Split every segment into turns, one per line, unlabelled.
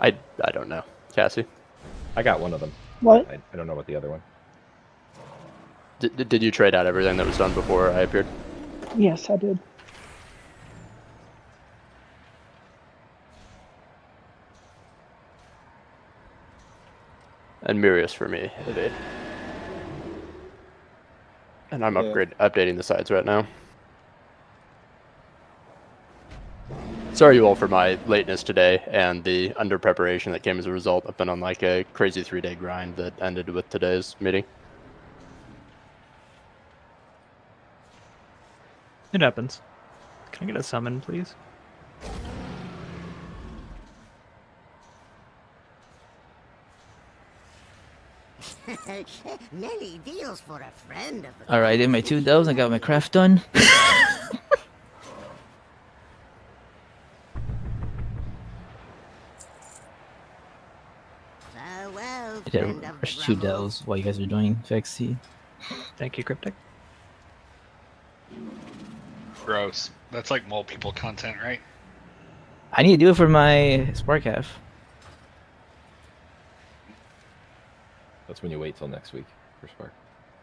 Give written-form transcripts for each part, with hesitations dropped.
I don't know. Cassie?
I got one of them.
What?
I don't know about the other one.
Did you trade out everything that was done before I appeared?
Yes, I did.
And Mirius for me, evade. And I'm updating the sides right now. Sorry you all for my lateness today and the under preparation that came as a result. I've been on like a crazy 3-day grind that ended with today's meeting.
It happens. Can I get a summon, please?
Many deals for a friend of the
Alright, did my 2 doves. I got my craft done.
Farewell,
I did
friend of the
2
Rumble.
doves while you guys were doing Vexy.
Thank you, Cryptic.
Gross. That's like mole people content, right?
I need to do it for my Spark half.
That's when you wait till next week for Spark.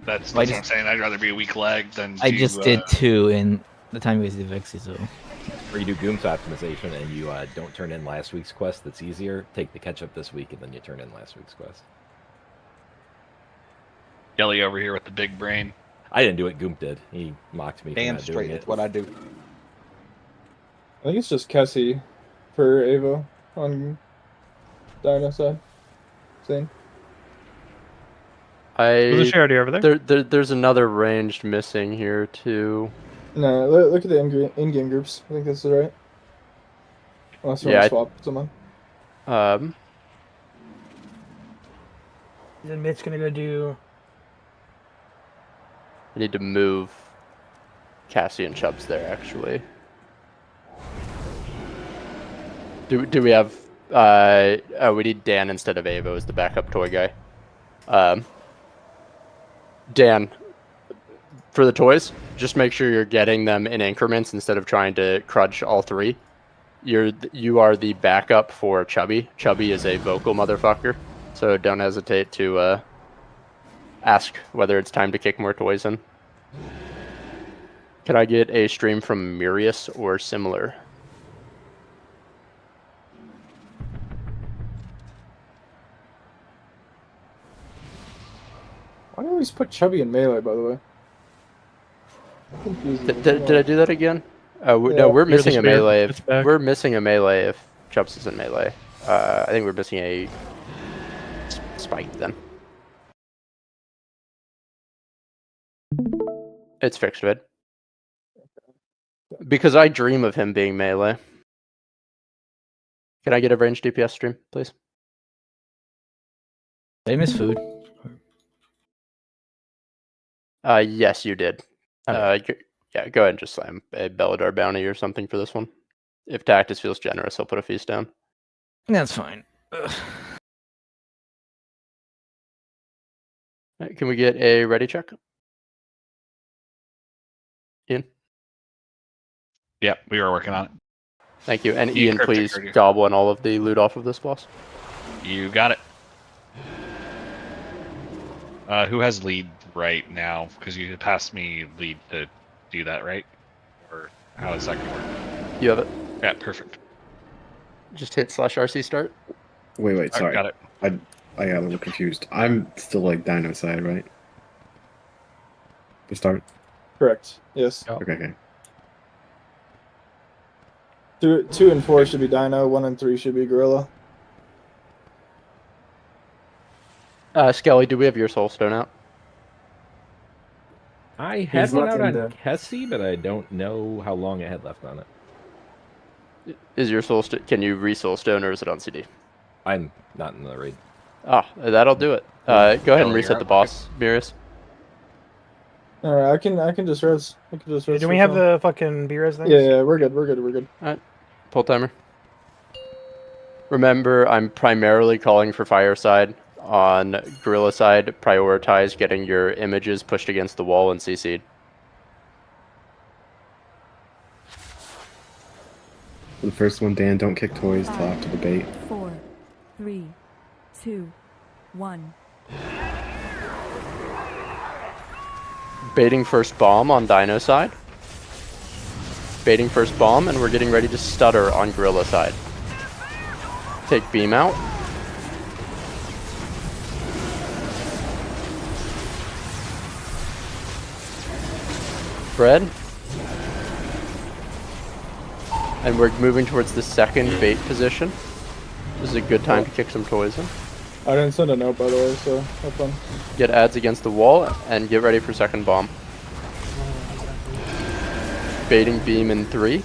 That's
Well,
what I'm saying. I'd rather be a week lag than
I
do,
just did 2 in the time you guys did Vexy, so.
Or you do Gooms optimization and you don't turn in last week's quest. That's easier. Take the catch up this week and then you turn in last week's quest.
Yelly over here with the big brain.
I didn't do it. Goomp did. He mocked me.
Damn
for not
straight.
doing
That's
it.
what I do.
I think it's just Kessie for Ava on Dino side. Same.
Was the charity over there?
There's another ranged missing here too.
No, look at the in-game groups. I think this is right. Unless you want to swap someone.
Then Mitch gonna go do.
I need to move Cassie and Chubbs there actually. Do we have we need Dan instead of Avo as the backup toy guy. Dan, for the toys, just make sure you're getting them in increments instead of trying to crunch all 3. You are the backup for Chubby. Chubby is a vocal motherfucker, so don't hesitate to ask whether it's time to kick more toys in. Can I get a stream from Mirius or similar?
Why do I always put Chubby in melee, by the way?
Did I do that again? No, we're missing a melee. We're missing a melee if Chubbs is in melee. I think we're missing a spike then. It's fixed, Vid. Because I dream of him being melee. Can I get a ranged DPS stream, please?
Did I miss food?
Yes, you did. Yeah, go ahead and just slam a Belladar bounty or something for this one. If Tactus feels generous, he'll put a feast down.
That's fine.
Right, can we get a ready check? Ian?
Yeah, we were working on it.
Thank you. And
You
Ian,
Cryptic
please
already.
gobble on all of the loot off of this boss.
You got it. Who has lead right now? Because you passed me lead to do that, right? Or how is that going to work?
You have it.
Yeah, perfect.
Just hit /RC start.
Wait, sorry.
Got it.
I got a little confused. I'm still like Dino side, right? To start?
Correct. Yes.
Okay.
2 and 4 should be Dino. 1 and 3 should be Gorilla.
Skelly, do we have your soulstone out?
I had one out on
there.
Kessie, but I don't know how long it had left on it.
Is your soulstone? Can you re-soulstone or is it on CD?
I'm not in the raid.
Ah, that'll do it. Go ahead and reset the boss, Beerus.
Alright, I can just res.
Do we have the fucking B-res things?
Yeah, we're good.
Alright, pull timer. Remember, I'm primarily calling for Fireside. On Gorilla side, prioritize getting your images pushed against the wall and CC'd.
The first one, Dan, don't kick toys till after the bait.
4,
3, 2, 1.
Baiting first bomb on Dino side. Baiting first bomb, and we're getting ready to stutter on Gorilla side. Take beam out. Spread. And we're moving towards the second bait position. This is a good time to kick some toys in.
I didn't send a note, by the way, so have fun.
Get ads against the wall and get ready for second bomb. Baiting beam in 3.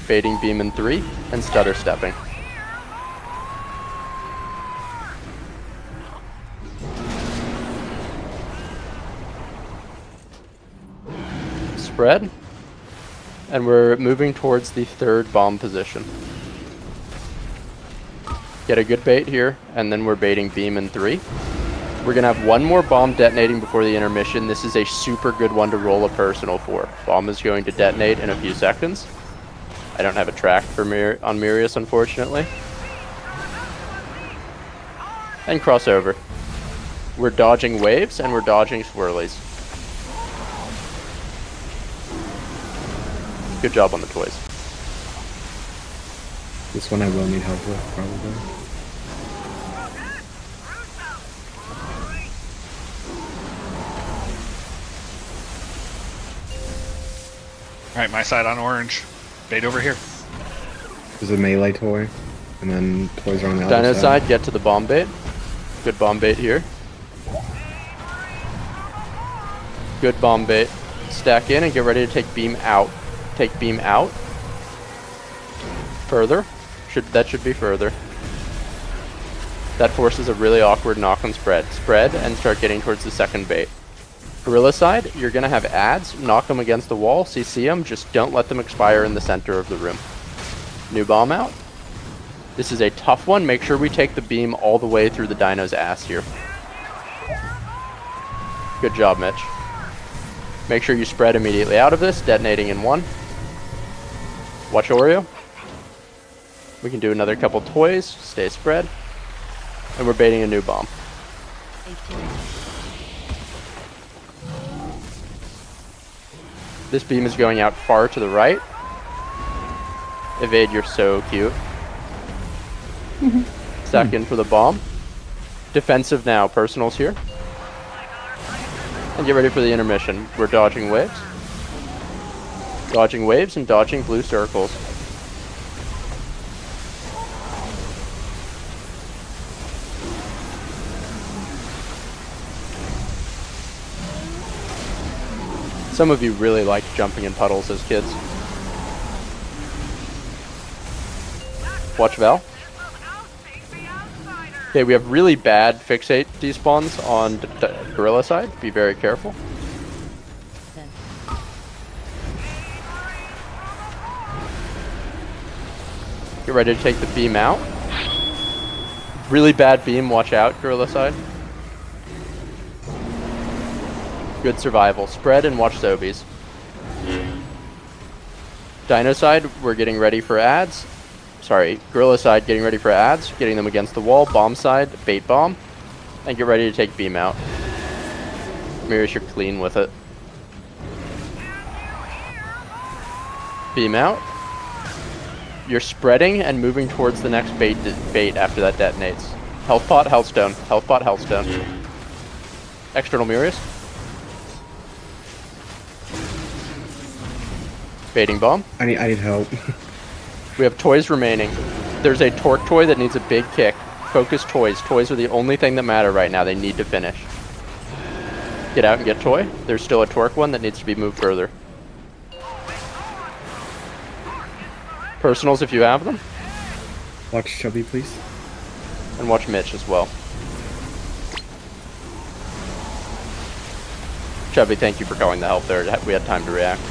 Baiting beam in 3. And stutter stepping. Spread. And we're moving towards the third bomb position. Get a good bait here, and then we're baiting beam in 3. We're going to have one more bomb detonating before the intermission. This is a super good one to roll a personal for. Bomb is going to detonate in a few seconds. I don't have a track for on Mirius, unfortunately. And crossover. We're dodging waves, and we're dodging swirlies. Good job on the toys.
This one I will need help with, probably.
Alright, my side on orange. Bait over here.
There's a melee toy, and then toys are on the
Dino
other side.
side, get to the bomb bait. Good bomb bait here. Good bomb bait. Stack in and get ready to take beam out. Take beam out. Further. That should be further. That forces a really awkward knock on spread. Spread and start getting towards the second bait. Gorilla side, you're going to have ads. Knock them against the wall. CC them. Just don't let them expire in the center of the room. New bomb out. This is a tough one. Make sure we take the beam all the way through the dino's ass here. Good job, Mitch. Make sure you spread immediately out of this. Detonating in 1. Watch Oreo. We can do another couple toys. Stay spread. And we're baiting a new bomb. This beam is going out far to the right. Evade, you're so cute. Stack in for the bomb. Defensive now. Personals here. And get ready for the intermission. We're dodging waves. Dodging waves and dodging blue circles. Some of you really liked jumping in puddles as kids. Watch Val. Okay, we have really bad fixate despawns on Gorilla side. Be very careful. Get ready to take the beam out. Really bad beam, watch out, Gorilla side. Good survival. Spread and watch Zobies. Dino side, we're getting ready for ads. Sorry, Gorilla side, getting ready for ads. Getting them against the wall. Bomb side, bait bomb. And get ready to take beam out. Mirius, you're clean with it. Beam out. You're spreading and moving towards the next bait after that detonates. Health pot, healthstone. Health pot, healthstone. External Mirius. Baiting bomb.
I need help.
We have toys remaining. There's a torque toy that needs a big kick. Focus toys. Toys are the only thing that matter right now. They need to finish. Get out and get toy. There's still a torque one that needs to be moved further. Personals if you have them.
Watch Chubby, please.
And watch Mitch as well. Chubby, thank you for calling the help there. We had time to react.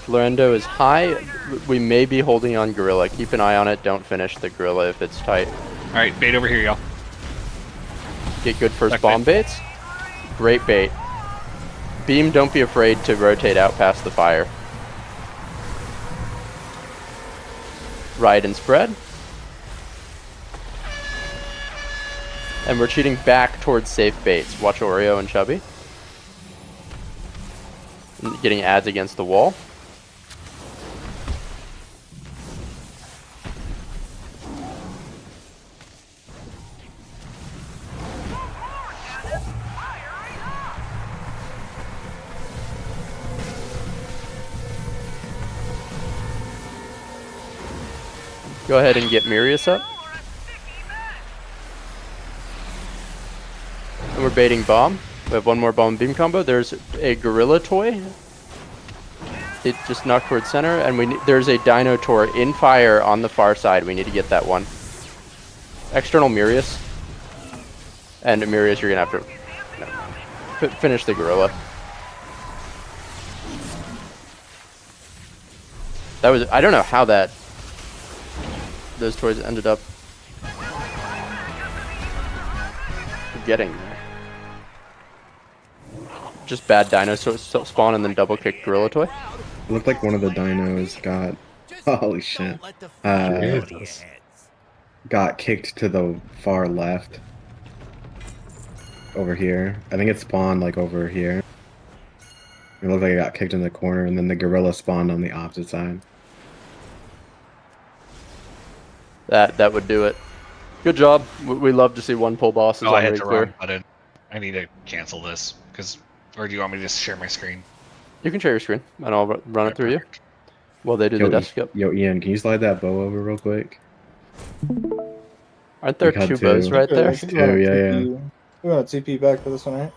Florendo is high. We may be holding on Gorilla. Keep an eye on it. Don't finish the Gorilla if it's tight.
Alright, bait over here, y'all.
Get good first bomb baits. Great bait. Beam, don't be afraid to rotate out past the fire. Ride and spread. And we're cheating back towards safe baits. Watch Oreo and Chubby. Getting ads against the wall. Go ahead and get Mirius up. And we're baiting bomb. We have one more bomb beam combo. There's a gorilla toy. It just knocked towards center, and there's a dino tor in fire on the far side. We need to get that one. External Mirius. And Mirius, you're gonna have to finish the gorilla. That was, I don't know how those toys ended up getting there. Just bad dinosaur spawn and then double kick gorilla toy.
It looked like one of the dinos got, holy shit, got kicked to the far left. Over here. I think it spawned like over here. It looked like it got kicked in the corner, and then the gorilla spawned on the opposite side.
That would do it. Good job. We love to see one pull bosses on
I hit
raid
the
clear.
wrong button. I need to cancel this, or do you want me to just share my screen?
You can share your screen, and I'll run it through you. While they do the desk skip.
Yo, Ian, can you slide that bow over real quick?
Aren't there two bows right there?
Two, yeah.
We want to TP back for this one, right?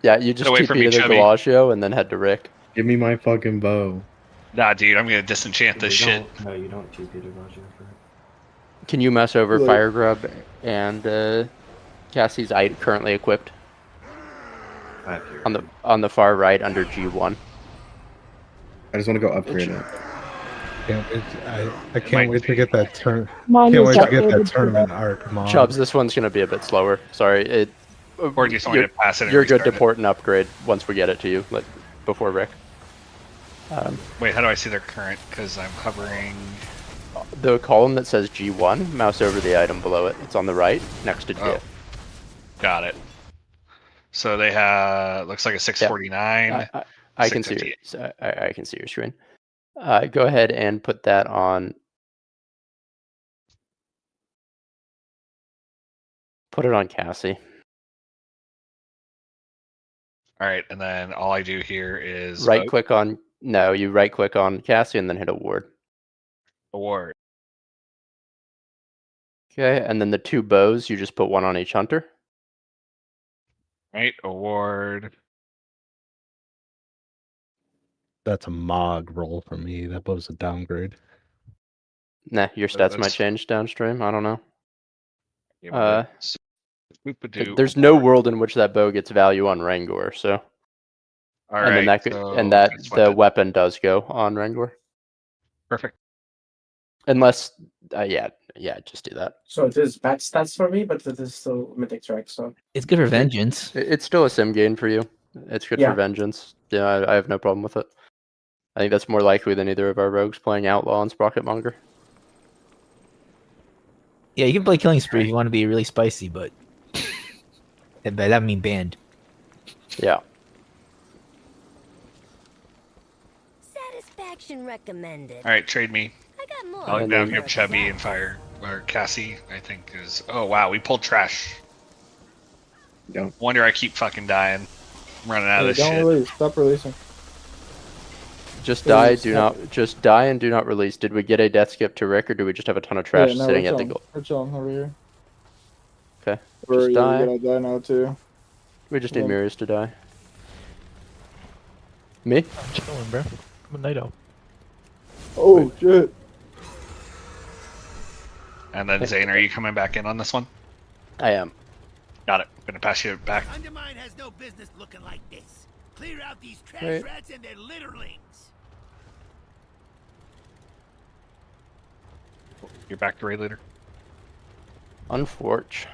Yeah, you just TP to the Galagio and then head to Rick.
Give me my fucking bow.
Nah, dude, I'm gonna disenchant this shit.
No, you don't TP to Galagio for it.
Can you mess over Fire Grub and Cassie's currently equipped? On the far right under G1.
I just want to go upgrade it.
I can't wait to get that tournament arc mod.
Chubbs, this one's gonna be a bit slower. Sorry,
Or do you just want me to pass it? And
you're good to
restart it?
port and upgrade once we get it to you, like before Rick.
Wait, how do I see their current? Because I'm hovering.
The column that says G1, mouse over the item below it. It's on the right, next to G.
Oh. Got it. So they have looks like a 649.
I can see I can see your screen. Go ahead and put that on. Put it on Cassie.
All right, and then all I do here is
right click on Cassie and then hit award.
Award.
Okay, and then the two bows, you just put one on each hunter.
Right, award.
That's a Mog roll for me. That was a downgrade.
Nah, your stats might change downstream. I don't know. There's no world in which that bow gets value on Rangor, so.
All
and
right.
Then the weapon does go on Rangor.
Perfect.
Unless, just do that.
So it is bad stats for me, but it is still mythic track. So
it's good for vengeance.
It's still a sim gain for you. It's good for vengeance. Yeah, I have no problem with it. I think that's more likely than either of our rogues playing Outlaw and Sprocket Monger.
Yeah, you can play Killing Spree if you want to be really spicy, but by that I mean banned.
Yeah.
Satisfaction recommended.
All right, trade me.
I got more.
I'll down here Chubby and Fire or Cassie. I think is. Oh wow, we pulled trash.
Don't
wonder I keep fucking dying. I'm running out of this
don't
shit.
Release. Stop releasing.
Just die. Just die and do not release. Did we get a death skip to Rick, or do we just have a ton of trash sitting at the goal?
We're chilling over here.
Okay.
We're
just die.
gonna die now too.
We just need Mirius to die. Me?
I'm chilling, bro. I'm a Nido.
Oh shit.
And then Zane, are you coming back in on this one?
I am.
Got it. I'm gonna pass you back.
Undermine has no business looking like this. Clear out these trash rats and their litterlings.
You're back to raid leader.
Unforge.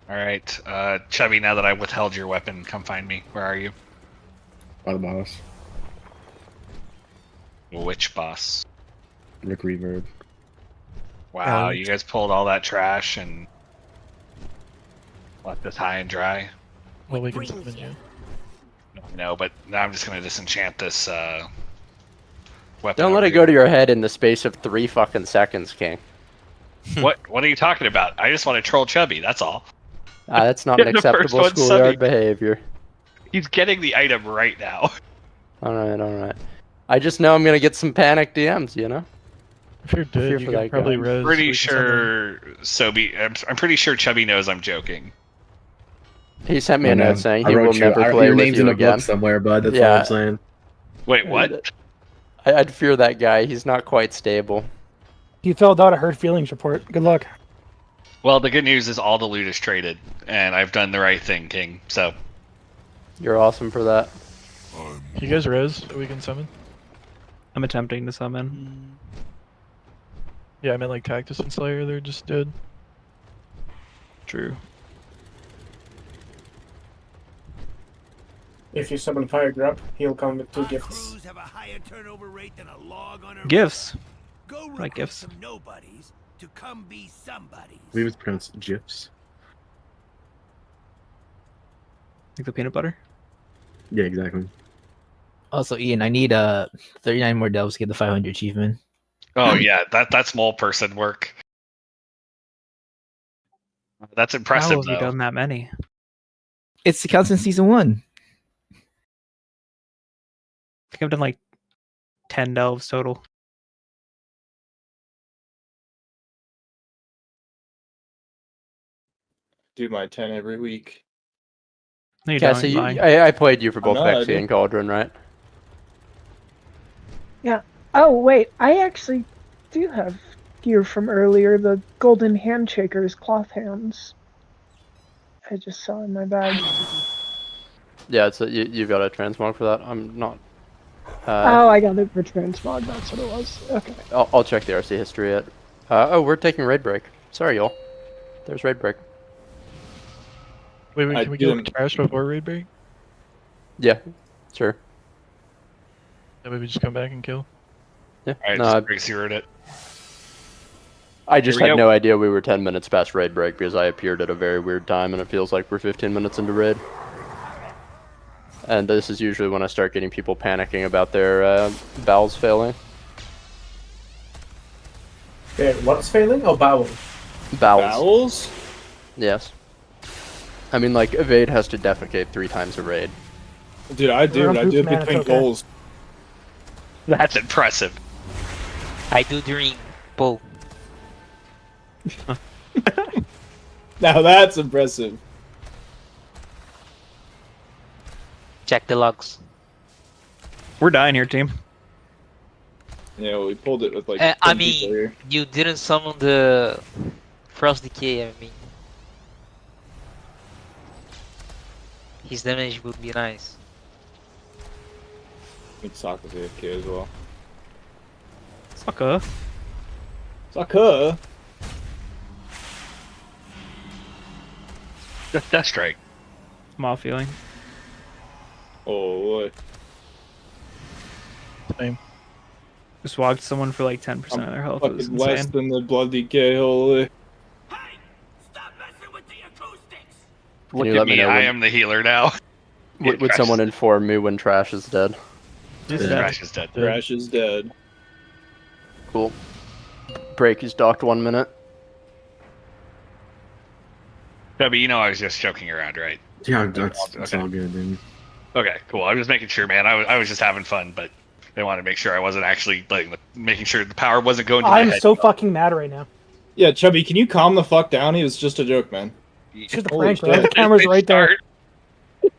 All right, Chubby. Now that I withheld your weapon, come find me. Where are you?
By the boss.
Which boss?
Rick Reverb.
Wow, you guys pulled all that trash and left this high and dry.
Well, we can summon you.
No, but now I'm just gonna disenchant this weapon.
Don't let it go to your head in the space of 3 fucking seconds, King.
What are you talking about? I just want to troll Chubby, that's all.
That's not an
The first
acceptable
one's
schoolyard
Sunny.
behavior.
He's getting the item right now.
Alright. I just know I'm gonna get some panic DMs, you know?
If you're
fear
dead, you
for
can
that
probably
guy.
res.
Pretty
we can summon.
sure Sobe. I'm pretty sure Chubby knows I'm joking.
He sent me a
I know.
note saying
I
he
wrote
will never play
your
with
name's
you
in a
again.
book somewhere, bud. That's all
Yeah.
I'm saying.
Wait, what?
I'd fear that guy. He's not quite stable.
You filled out a hurt feelings report. Good luck.
Well, the good news is all the loot is traded, and I've done the right thing, King. So.
You're awesome for that.
You guys res so we can summon?
I'm attempting to summon.
Yeah, I meant like Cactus and Slayer, they're just dead.
True.
If you summon Fire Grub, he'll come with 2 gifts.
Crews have a higher turnover rate than a log on a
Gifts.
Go
Like
recruit
gifts.
some nobodies to come be somebodies.
I believe it's pronounced GIFs.
Like the peanut butter.
Yeah, exactly.
Also, Ian, I need 39 more delves to get the 500 achievement.
Oh yeah, that's mole person work. That's impressive,
How have you
though.
done that many?
It's the count since season 1.
I think I've done like 10 delves total.
Do my 10 every week.
No, you
Cassie,
don't.
I played you for both
No, I
Vexy
did.
and Cauldron, right?
Yeah. Oh, wait. I actually do have gear from earlier. The golden handshakers, cloth hands. I just saw in my bag.
Yeah, it's you've got a transmog for that. I'm not.
Oh, I got it for transmog. That's what it was. Okay.
I'll check the RC history yet. Oh, we're taking raid break. Sorry, y'all. There's raid break.
Wait,
I
can we go
didn't-
trash before raid break?
Yeah, sure.
That way we just come back and kill.
Yeah.
Alright,
No,
just break zeroed it.
I just
Here we
had
go.
no idea we were 10 minutes past raid break because I appeared at a very weird time and it feels like we're 15 minutes into raid. And this is usually when I start getting people panicking about their bowels failing.
Okay, what's failing? Oh, bowel.
Bowels.
Bowels?
Yes. I mean, like, evade has to defecate 3 times a raid.
Dude, I do.
Around
I do
poop, man,
between
it's okay.
goals.
That's impressive.
I do during pull.
Now that's impressive.
Check the logs. We're dying here, team.
Yeah, well, we pulled it with like.
I
10
mean,
people here.
you didn't summon the Frost Decay, I mean. His damage would be nice.
I think Sokka's AFK as well.
Sokka.
Sokka!
Death strike.
Small feeling.
Oh boy.
Same.
Just walked someone for like 10% of their health. It was
Fucking less
insane.
than the blood decay, holy.
Can you
Look
let
at
me
me,
know
I
when-
am the healer now.
Would
Trash
someone
is-
inform me when Trash is dead?
He's
Yeah.
dead.
Trash is dead.
Thrash is dead.
Cool. Break is docked 1 minute.
Chubby, you know I was just joking around, right?
Yeah, that's
Okay.
all good, dude.
Okay, cool. I was just making sure, man. I was just having fun, but I wanted to make sure I wasn't actually like making sure the power wasn't going to my
I'm
head.
so fucking mad right now.
Yeah, Chubby, can you calm the fuck down? He was just a joke, man.
It's just a
Holy
prank, bro.
shit.
The camera's right there.
This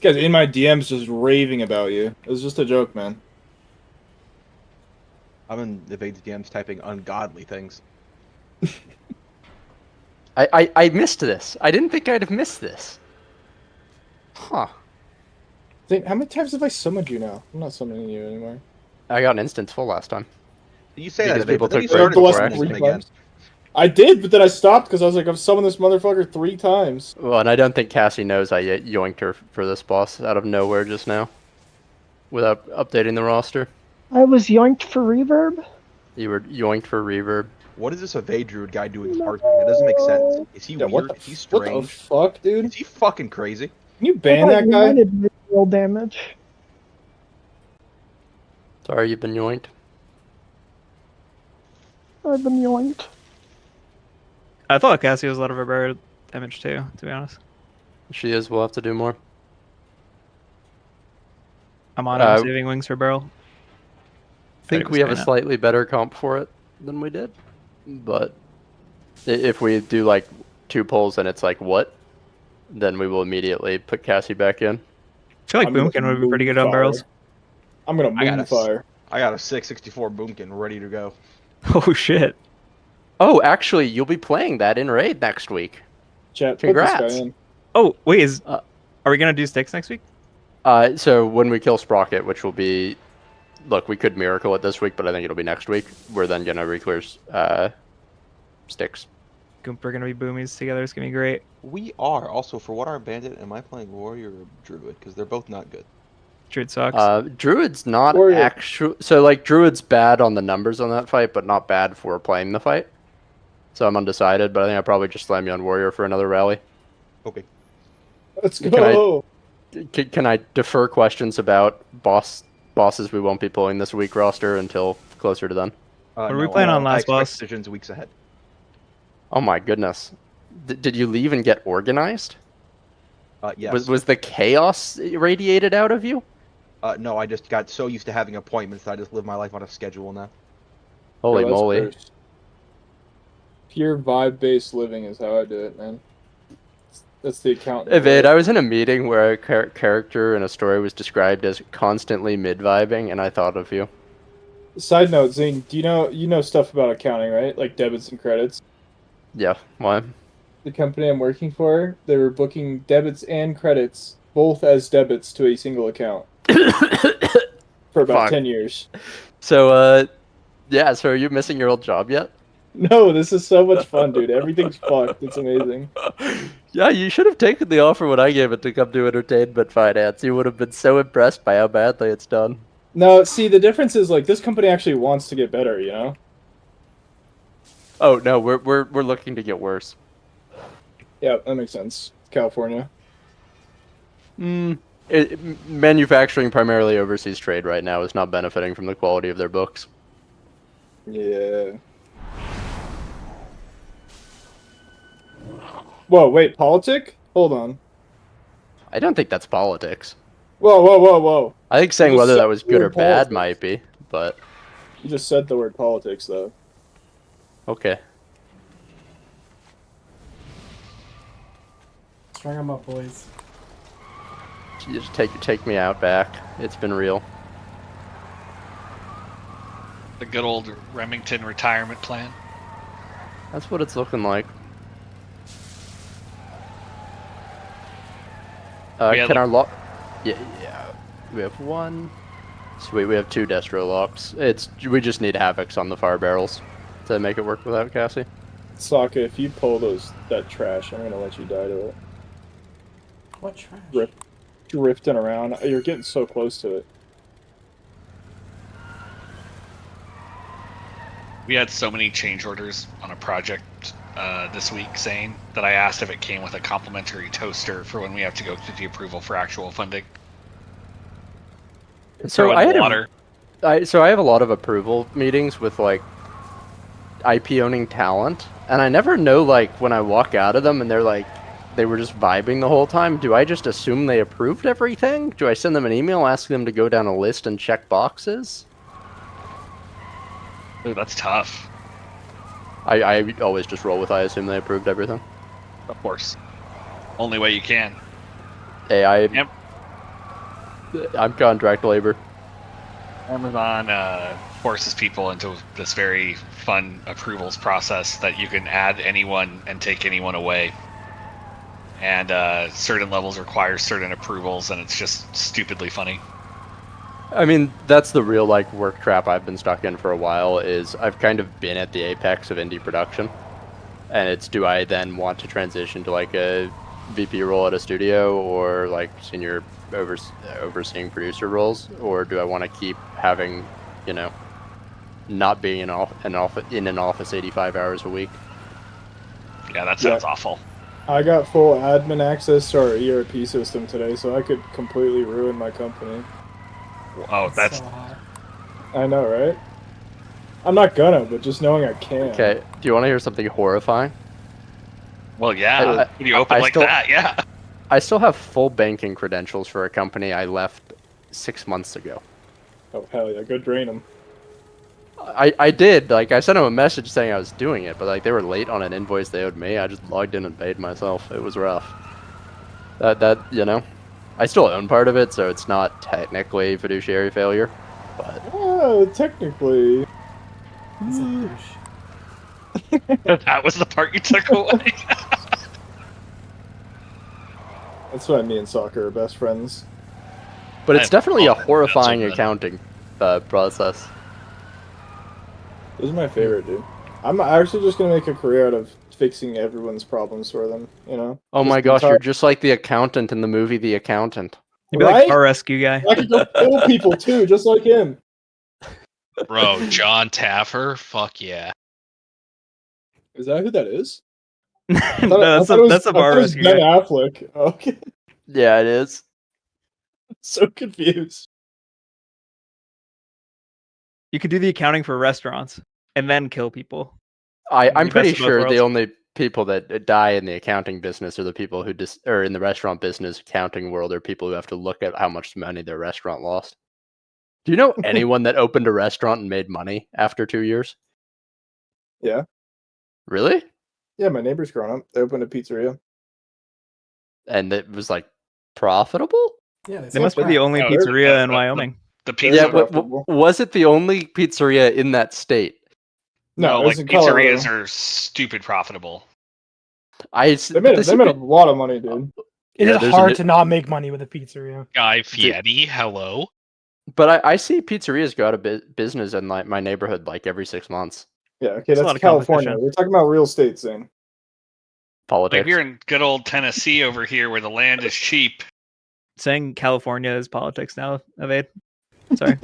guy's in my DMs just raving about you. It was just a joke, man.
I'm in Evade's DMs typing ungodly things.
I missed this. I didn't think I'd have missed this. Huh.
Zane, how many times have I summoned you now? I'm not summoning you anymore.
I got an instance full last time.
You say
Because
that, Evade,
people
but then
took
you
breaks
started
before
summoning
accident.
again.
I did, but then I stopped because I was like, I've summoned this motherfucker 3 times.
Well, and I don't think Cassie knows I yoinked her for this boss out of nowhere just now, without updating the roster.
I was yoinked for reverb.
You were yoinked for reverb.
What is this evade druid guy doing with heart thing? That doesn't make sense. Is he weird? Is he strange?
What the fuck, dude?
Is he fucking crazy?
Can you ban that guy?
Roll damage.
Sorry, you've been yoinked.
I've been yoinked.
I thought Cassie was a lot of her barrel damage too, to be honest.
She is. We'll have to do more.
I'm on saving wings for barrel.
I think we have a slightly better comp for it than we did, but if we do like 2 pulls and it's like what, then we will immediately put Cassie back in.
I feel like Boomkin would be pretty good on barrels.
I'm gonna moonfire.
I got a 664 Boomkin ready to go.
Oh shit.
Oh, actually, you'll be playing that in Raid next week.
Chat,
congrats.
Put this guy in.
Oh, wait, are we gonna do sticks next week?
So when we kill Sprocket, which will be, look, we could miracle it this week, but I think it'll be next week. We're then gonna reclear sticks.
We're gonna be boomies together. It's gonna be great.
We are. Also, for what our bandit, am I playing warrior or druid? Because they're both not good.
Druid sucks.
Druid's not actual. So like Druid's bad on the numbers on that fight, but not bad for playing the fight. So I'm undecided, but I think I'll probably just slam you on warrior for another rally.
Okay.
Let's go.
Can I defer questions about bosses we won't be pulling this week roster until closer to then?
What are we playing on last boss?
Decisions weeks ahead.
Oh my goodness. Did you leave and get organized?
Yes.
Was the chaos radiated out of you?
No, I just got so used to having appointments that I just live my life on a schedule now.
Holy moly.
Pure vibe-based living is how I do it, man. That's the account.
Evade, I was in a meeting where a character in a story was described as constantly mid-vibing, and I thought of you.
Side note, Zing, do you know stuff about accounting, right? Like debits and credits?
Yeah, why?
The company I'm working for, they were booking debits and credits both as debits to a single account for about 10 years.
So, yeah, so are you missing your old job yet?
No, this is so much fun, dude. Everything's fucked. It's amazing.
Yeah, you should have taken the offer when I gave it to come do entertainment finance. You would have been so impressed by how badly it's done.
No, see, the difference is, like, this company actually wants to get better, you know?
Oh, no, we're looking to get worse.
Yeah, that makes sense. California.
Manufacturing primarily overseas trade right now is not benefiting from the quality of their books.
Yeah. Whoa, wait, politic? Hold on.
I don't think that's politics.
Whoa, whoa, whoa, whoa.
I think saying whether that was good or bad might be, but...
You just said the word politics, though.
Okay.
String them up, boys.
You just take me out back. It's been real.
The good old Remington retirement plan.
That's what it's looking like. Can our lock? Yeah. We have one. Sweet. We have 2 Destro locks. We just need Havocs on the fire barrels to make it work without Cassie.
Sokka, if you pull that trash, I'm gonna let you die to it.
What trash?
Drifting around. You're getting so close to it.
We had so many change orders on a project this week saying that I asked if it came with a complimentary toaster for when we have to go through the approval for actual funding.
So I have a lot of approval meetings with like IP owning talent, and I never know like when I walk out of them and they're like they were just vibing the whole time. Do I just assume they approved everything? Do I send them an email asking them to go down a list and check boxes?
Ooh, that's tough.
I always just roll with I assume they approved everything.
Of course. Only way you can.
Hey, I'm contract labor.
Amazon forces people into this very fun approvals process that you can add anyone and take anyone away. And certain levels require certain approvals, and it's just stupidly funny.
I mean, that's the real like work trap I've been stuck in for a while. Is I've kind of been at the apex of indie production, And it's, do I then want to transition to like a VP role at a studio or like senior overseeing producer roles, or do I want to keep having, you know, not being in an office 85 hours a week?
Yeah, that sounds awful.
I got full admin access to our ERP system today, so I could completely ruin my company.
Oh, that's
so hot.
I know, right? I'm not gonna, but just knowing I can.
Okay, do you want to hear something horrifying?
well, yeah. When you open like that, yeah.
I still have full banking credentials for a company I left 6 months ago.
Oh hell yeah, go drain them.
I did, like, I sent them a message saying I was doing it, but like they were late on an invoice they owed me. I just logged in and paid myself. It was rough. That you know, I still own part of it, so it's not technically fiduciary failure, but
technically.
That was the part you took away.
That's why me and Soccer are best friends.
But it's definitely a horrifying accounting process.
This is my favorite, dude. I'm actually just gonna make a career out of fixing everyone's problems for them, you know?
Oh my gosh, you're just like the accountant in the movie The Accountant.
You'd be like car rescue guy.
I could go kill people too, just like him.
Bro, John Taffer? Fuck yeah.
Is that who that is?
No, that's a bar rescue
Ben
guy.
Affleck. Okay.
Yeah, it is.
So confused.
You could do the accounting for restaurants and then kill people.
I'm
The
pretty
best of both
sure the
worlds.
only people that die in the accounting business are the people who or in the restaurant business accounting world are people who have to look at how much money their restaurant lost. Do you know anyone that opened a restaurant and made money after 2 years?
Yeah.
Really?
Yeah, my neighbor's grown up. They opened a pizzeria.
And it was like profitable?
Yeah,
They must be the only pizzeria in Wyoming.
The pizza.
Yeah, was it the only pizzeria in that state?
No,
it
like
was in
pizzerias
Colorado.
are stupid profitable.
They made a lot of money, dude.
It
Yeah,
is
there's a
hard
new-
to not make money with a pizzeria.
Guy Fieri, hello?
But I see pizzerias go out of business in like my neighborhood like every 6 months.
Yeah, okay,
There's a lot
that's
of
California.
competition.
We're talking about real estate, Zane.
Politics.
Like you're in good old Tennessee over here where the land is cheap.
Saying California is politics now, Evade. Sorry.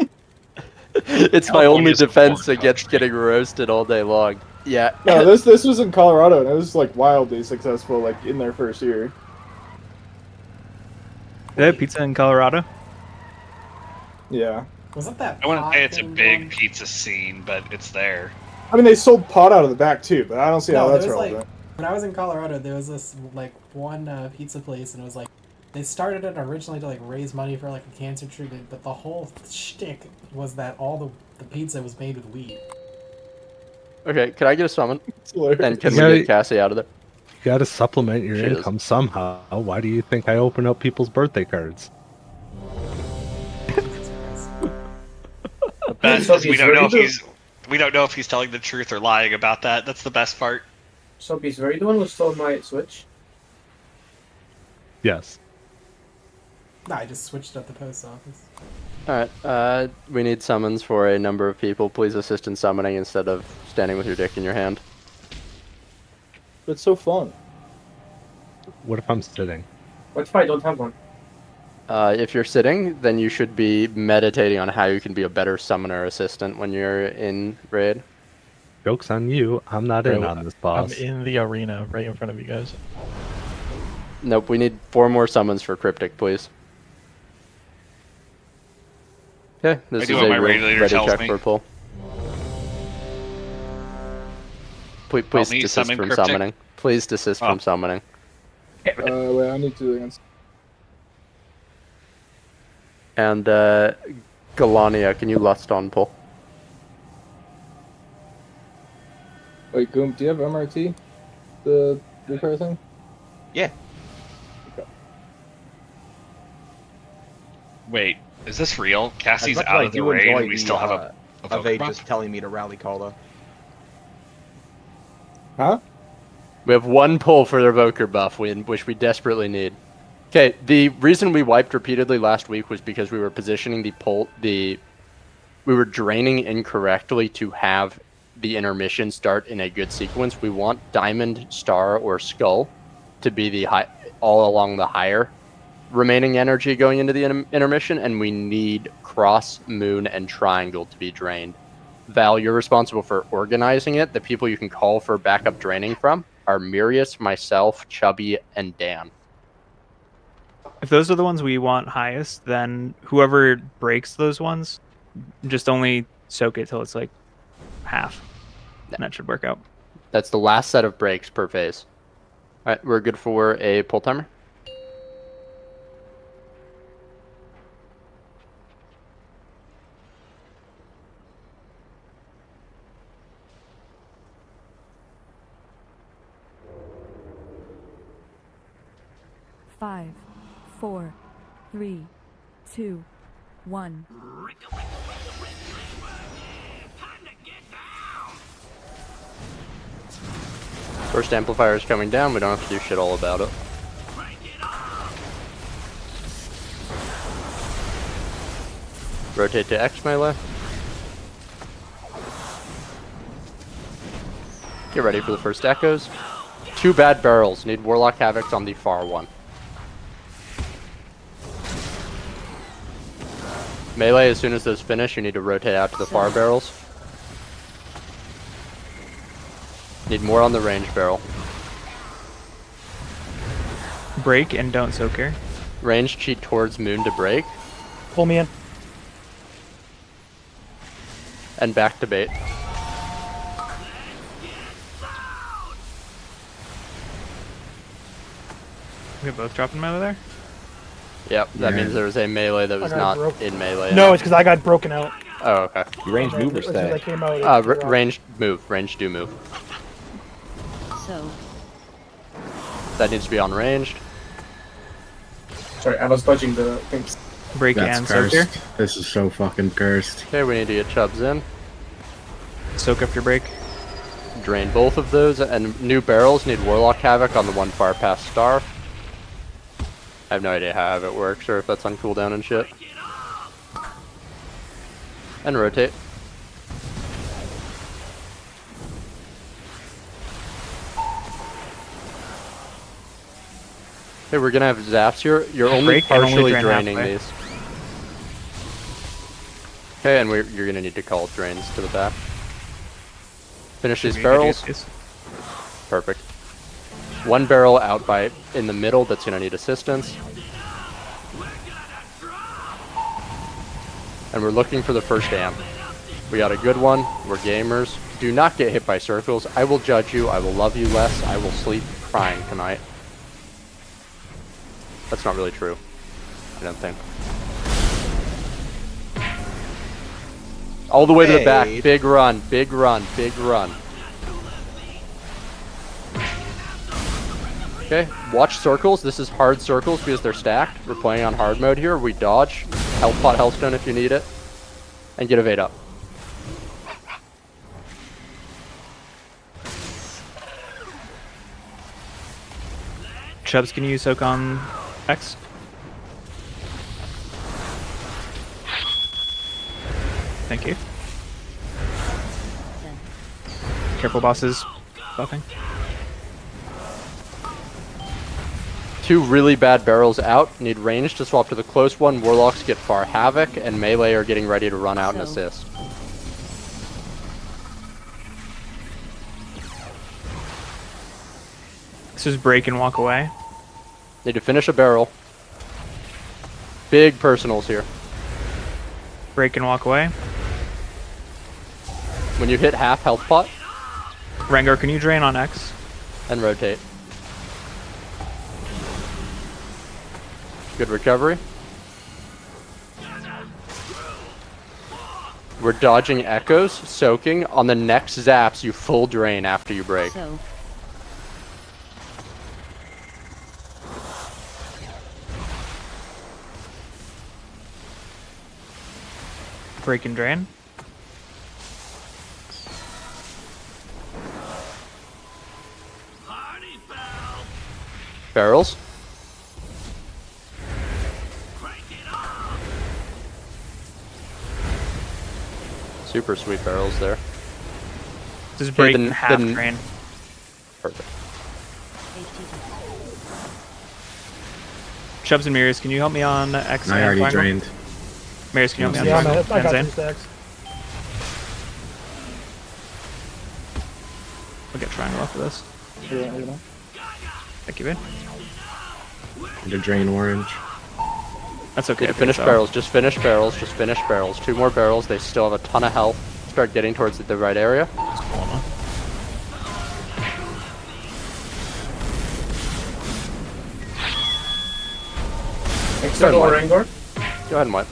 It's my only
California's a
defense
foreign
against getting roasted all day long. Yeah.
No, this was in Colorado, and it was like wildly successful, like in their first year.
They have pizza in Colorado?
Yeah.
Was it that?
I wouldn't
pot
say it's a
thing
big
going?
pizza scene, but it's there.
I mean, they sold pot out of the back too, but I don't see how
No,
that's
there was
relevant.
like when I was in Colorado, there was this like one pizza place, and it was like they started it originally to like raise money for like a cancer treatment, but the whole shtick was that all the pizza was made with weed.
Okay, can I get a summon? And can we
Yeah,
get Cassie out of there?
You gotta supplement your
She is.
income somehow. Why do you think I open up people's birthday cards?
The best is we don't know if he's telling the truth or lying about that. That's the best part.
Sophie's were you the one who stole my Switch?
Yes.
No, I just switched at the post office.
Alright, we need summons for a number of people. Please assist in summoning instead of standing with your dick in your hand.
It's so fun.
What if I'm sitting?
What if I don't have one?
If you're sitting, then you should be meditating on how you can be a better summoner assistant when you're in raid.
Joke's on you. I'm not in on this, boss.
I'm in the arena right in front of you guys.
Nope, we need 4 more summons for Cryptic, please. Okay, this is
do
a
what my raid leader
ready
tells
check
me.
for pull. Please
me
desist
summon
from
Cryptic?
summoning. Please desist from summoning.
Wait, I need to against.
And Galania, can you lust on pull?
Wait, Goom, do you have MRT? The repair thing?
Yeah.
Wait, is this real? Cassie's
As much
out
as
of the
I do
raid
enjoy
and we still have a
Evade
Pokemon?
just telling me to rally call though.
Huh?
We have 1 pull for the Evoker buff, which we desperately need. Okay, the reason we wiped repeatedly last week was because we were positioning we were draining incorrectly to have the intermission start in a good sequence. We want Diamond, Star, or Skull to be the high, all along the higher remaining energy going into the intermission, and we need Cross, Moon, and Triangle to be drained. Val, you're responsible for organizing it. The people you can call for backup draining from are Mirius, myself, Chubby, and Dan.
If those are the ones we want highest, then whoever breaks those ones, just only soak it till it's like half. And that should work out.
That's the last set of breaks per phase. All right, we're good for a pull timer.
Five, 4, 3, 2, 1.
First amplifier is coming down. We don't have to do shit all about it. Rotate to X melee. Get ready for the first echoes. 2 bad barrels. Need Warlock Havocs on the far one. Melee, as soon as those finish, you need to rotate out to the far barrels. Need more on the range barrel.
Break and don't soak her.
Range cheat towards Moon to break.
Pull me in.
And back to bait.
We both dropping melee there?
Yep, that
Yeah.
means there was a melee that was
got
not
broke.
in melee.
No, it's because I got broken out.
Oh, okay.
Range move or
As soon as I
stay?
came out, it
Ranged move. Range do move.
So,
That needs to be on ranged.
Sorry, I was dodging the things.
Break
That's
and soak here.
cursed. This is so fucking cursed.
Okay, we need to get Chubbs in.
Soak after break.
Drain both of those, and new barrels need Warlock Havoc on the one far past Star. I have no idea how it works or if that's on cooldown and shit. And rotate. Okay, we're gonna have zaps here. You're only
Break and only
partially
drain
draining
halfway.
these. Okay, and you're gonna need to call drains to the back. Finish these
Should be a good
barrels.
use case.
Perfect. One barrel out by in the middle that's gonna need assistance. And we're looking for the first amp. We got a good one. We're gamers. Do not get hit by circles. I will judge you. I will love you less. I will sleep crying tonight. That's not really true. I don't think. All the way to the back.
Fade.
Big run. Big run. Big run. Okay, watch circles. This is hard circles because they're stacked. We're playing on hard mode here. We dodge. Health pot, Hellstone if you need it. And get evade up.
Chubbs, can you soak on X? Thank you. Careful, bosses. Buffing.
2 really bad barrels out. Need range to swap to the close one. Warlocks get far havoc, and melee are getting ready to run out and assist.
This is break and walk away.
Need to finish a barrel. Big personals here.
Break and walk away.
When you hit half health pot,
Rengar, can you drain on X?
and rotate. Good recovery. We're dodging echoes, soaking. On the next zaps, you full drain after you break.
so.
Break and drain.
Barrels. Super sweet barrels there.
Just break
then-
half
then-
drain.
Perfect.
Chubs and Mirrors, can you help me on X?
I
and
already
triangle?
drained.
Mirrors, can you help me on
Yeah,
triangle?
I got
And
3
Zane?
stacks.
We'll get triangle off of this.
Yeah, you know.
Thank you, man.
To drain orange.
That's okay.
Yeah, finish barrels. Just finish barrels. Just finish barrels. 2 more barrels. They still have a ton of health. Start getting towards the right area.
External Rangor.
Go ahead and wipe.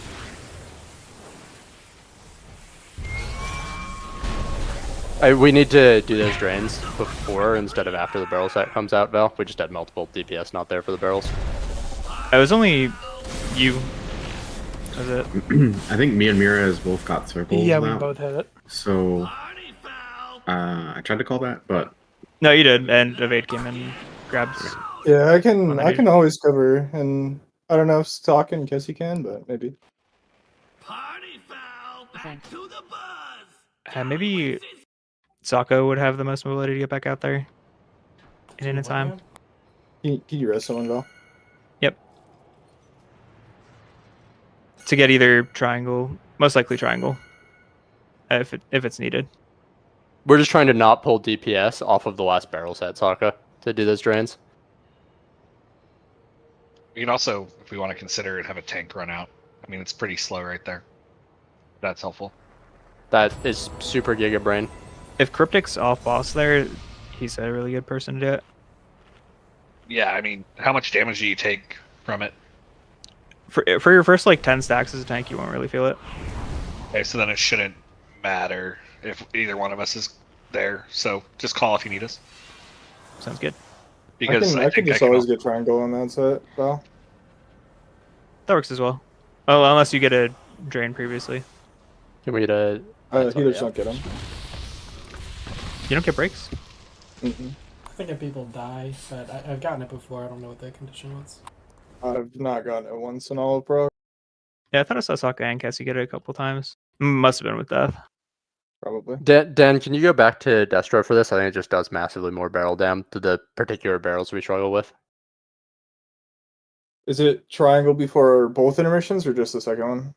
We need to do those drains before instead of after the barrel set comes out, Val. We just had multiple DPS not there for the barrels.
It was only you. Was it?
I think me and Mira both got circles.
Yeah, we
now.
both had it.
So, I tried to call that, but
No, you did, and Evade came and grabbed.
Yeah, I can always cover, and I don't know if Stock and Kessie can, but maybe.
Maybe Sako would have the most mobility to get back out there in a time.
Can you rest someone, Val?
Yep. To get either triangle, most likely triangle, if it's needed.
We're just trying to not pull DPS off of the last barrel set, Sokka, to do those drains.
We can also, if we want to consider it, have a tank run out. I mean, it's pretty slow right there. That's helpful.
That is super Giga Brain.
If Cryptic's off boss there, he's a really good person to do it.
Yeah, I mean, how much damage do you take from it?
For your first like 10 stacks as a tank, you won't really feel it.
Okay, so then it shouldn't matter if either one of us is there. So just call if you need us.
Sounds good.
Because
I can just always get triangle on that set, Val.
That works as well. Oh, unless you get a drain previously.
Can we get a...
Healers don't get them.
You don't get breaks?
Mm-mm.
I think if people die, but I've gotten it before. I don't know what the condition was.
I've not gotten it once in all of Pro.
Yeah, I thought I saw Sokka and Cassie get it a couple times. Must have been with Death.
Probably.
Dan, can you go back to Destro for this? I think it just does massively more barrel dam to the particular barrels we struggle with.
Is it triangle before both intermissions or just the second one?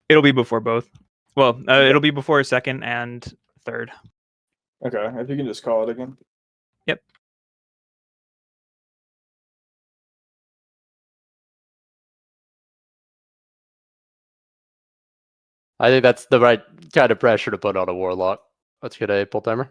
It'll be before both. Well, it'll be before second and third.
Okay, if you can just call it again.
Yep.
I think that's the right kind of pressure to put on a Warlock. Let's get a pull timer.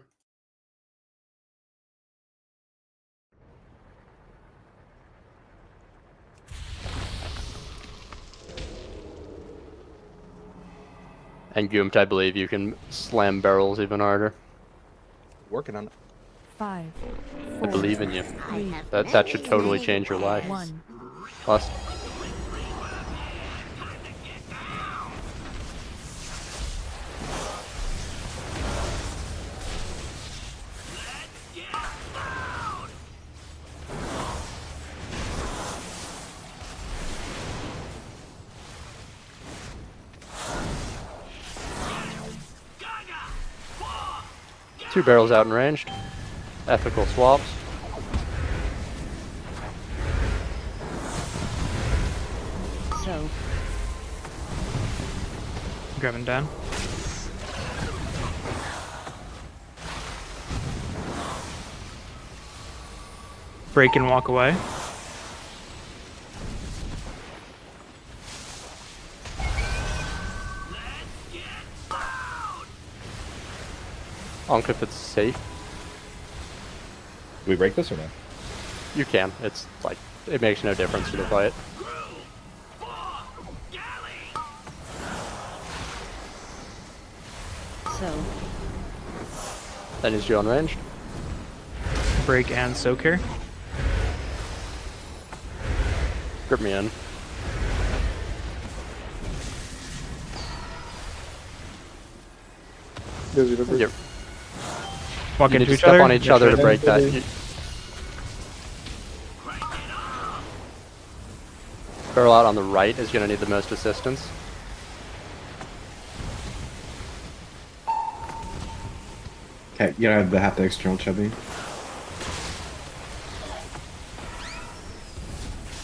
And Goomt, I believe you can slam barrels even harder.
Working on it.
5,
I
4,
believe in you.
3,
That should totally change your life.
1.
Plus. Two barrels out and ranged. Ethical swaps.
So,
Grabbing down. Break and walk away.
Onk if it's safe.
Do we break this or no?
You can. It's like, it makes no difference to the fight.
so,
Then is you unranged.
Break and soak here.
Grip me in. Yep.
Walk
You need
into
to
each
step
other.
on each other to break that. Barrel out on the right is going to need the most assistance.
Okay, you gotta have the external chubby.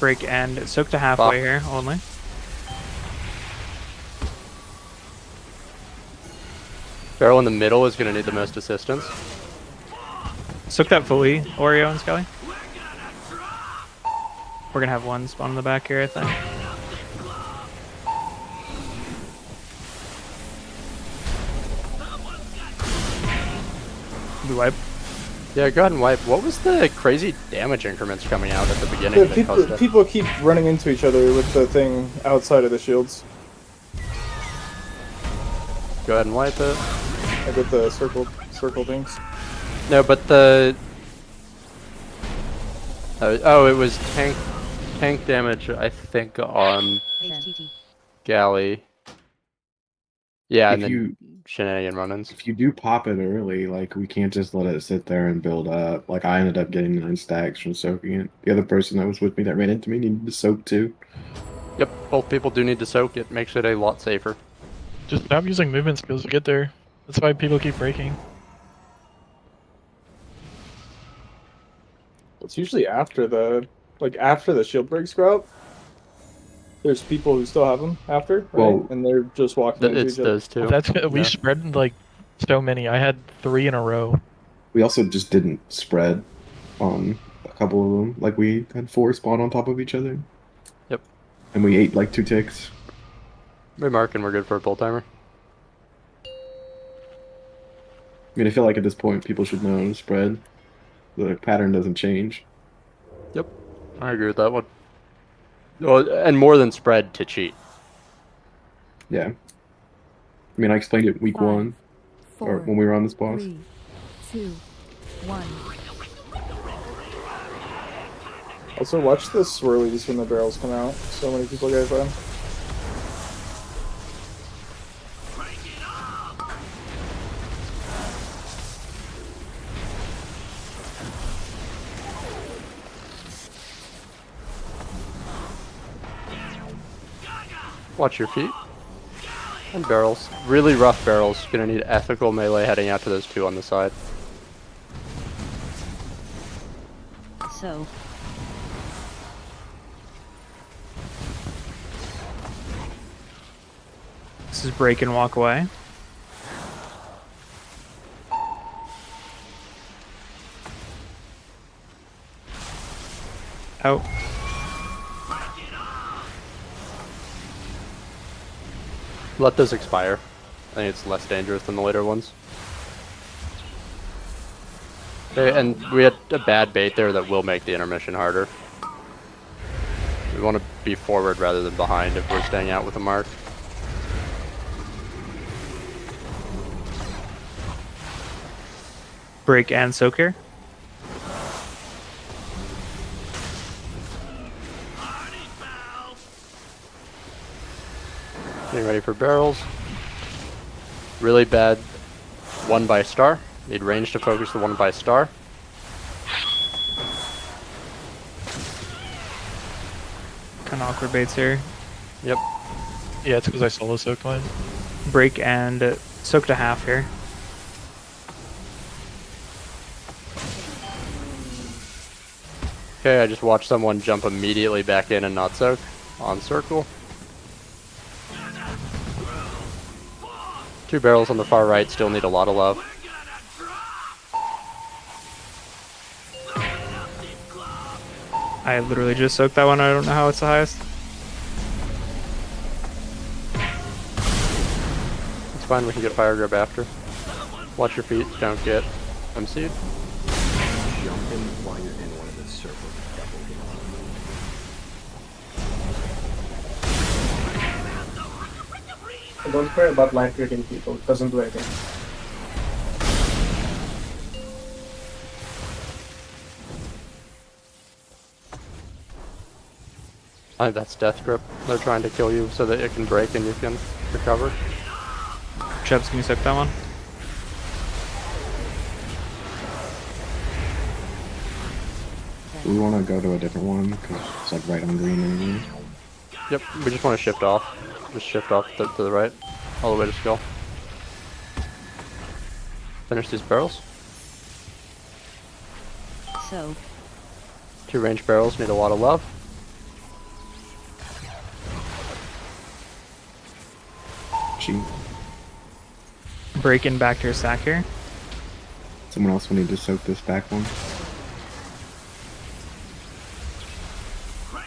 Break and soak to halfway here only.
Barrel in the middle is going to need the most assistance.
Soak that fully, Oreo and Skelly. We're gonna have one spawn in the back here, I think. We wipe.
Yeah, go ahead and wipe. What was the crazy damage increments coming out at the beginning?
Yeah,
that caused it?
people keep running into each other with the thing outside of the shields.
Go ahead and wipe it.
I did the circle things.
No, but the... oh, it was tank damage, I think, on Galley. Yeah, and then shenanigan run-ins.
If you do pop it early, like, we can't just let it sit there and build up. Like, I ended up getting 9 stacks from soaking it. The other person that was with me that ran into me needed to soak too.
Yep, both people do need to soak. It makes it a lot safer.
Just stop using movement skills to get there. That's why people keep breaking.
It's usually after the shield breaks sprout. There's people who still have them after, right?
Well,
and they're just walking into each other.
those two.
That's we spread like so many. I had 3 in a row.
We also just didn't spread on a couple of them. Like, we had 4 spawn on top of each other.
Yep.
And we ate like 2 ticks.
We mark and we're good for a pull timer.
I mean, I feel like at this point people should know spread. The pattern doesn't change.
Yep, I agree with that one. Well, and more than spread to cheat.
Yeah. I mean, I explained it week 1, or when we were on this boss.
3, 2, 1.
Also, watch the swirlies when the barrels come out. So many people get them.
Watch your feet. And barrels. Really rough barrels. Gonna need ethical melee heading out to those 2 on the side.
So.
This is break and walk away. Out.
Let those expire. I think it's less dangerous than the later ones. Okay, and we had a bad bait there that will make the intermission harder. We want to be forward rather than behind if we're staying out with a mark.
Break and soak here.
Getting ready for barrels. Really bad 1 by star. Need range to focus the 1 by star.
Kind of awkward baits here.
Yep.
Yeah, it's because I solo soaked mine.
Break and soak to half here.
Okay, I just watched someone jump immediately back in and not soak. On circle. 2 barrels on the far right still need a lot of love.
I literally just soaked that one. I don't know how it's the highest.
It's fine, we can get fire grab after. Watch your feet, don't get MC'd.
Jump in while you're in one of the circles.
Don't care about life creating people. It doesn't do anything.
I think that's death grip. They're trying to kill you so that it can break and you can recover.
Chubbs, can you soak that one?
Do we want to go to a different one? Because it's like right on green anyway.
Yep, we just want to shift off. Just shift off to the right, all the way to skull. finish these barrels.
So.
2 range barrels need a lot of love.
Cheat.
Breaking back to your stack here.
Someone else will need to soak this back one.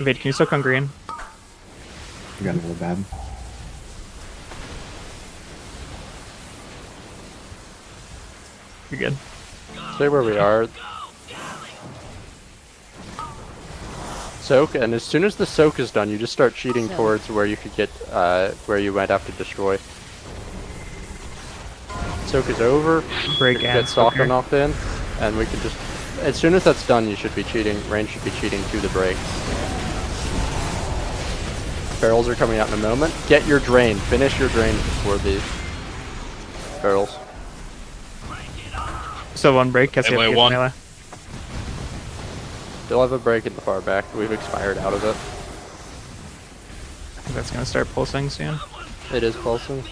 Vade, can you soak on green?
I got a little bad.
You're good.
Stay where we are. Soak, and as soon as the soak is done, you just start cheating towards where you could get, where you might have to destroy. Soak is over.
Break
get Stalker knocked in, and we can just, as soon as that's done, you should be cheating. Range should be cheating to the break. Barrels are coming out in a moment. Get your drain. Finish your drain before the barrels.
Still 1 break. Guess you have to get melee.
Still have a break in the far back. We've expired out of it.
I think that's gonna start pulsing soon.
It is pulsing.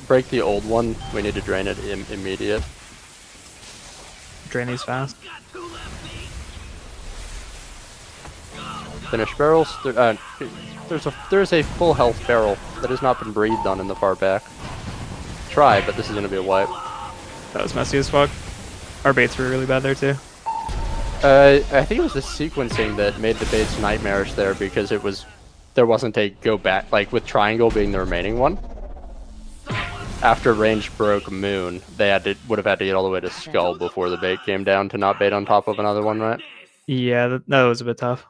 Break the old one. We need to drain it immediate.
Drain these fast.
Finish barrels. There's a full health barrel that has not been breathed on in the far back. Try, but this is gonna be a wipe.
That was messy as fuck. Our baits were really bad there too.
I think it was the sequencing that made the baits nightmarish there, because there wasn't a go back, like with triangle being the remaining one. After range broke moon, they would have had to get all the way to skull before the bait came down to not bait on top of another one, right?
Yeah, that was a bit tough.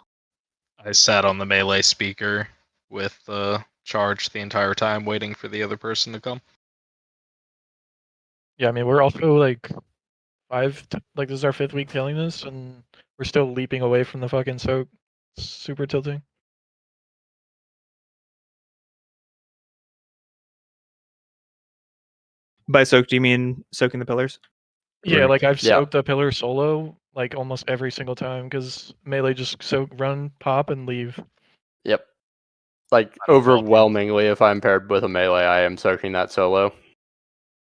I sat on the melee speaker with the charge the entire time, waiting for the other person to come.
Yeah, I mean, we're also like this is our 5th week tailing this, and we're still leaping away from the fucking soak. Super tilting.
By soak, do you mean soaking the pillars?
Yeah, like I've soaked the pillar solo like almost every single time, because melee just soak, run, pop, and leave.
Yep. Like overwhelmingly, if I'm paired with a melee, I am soaking that solo,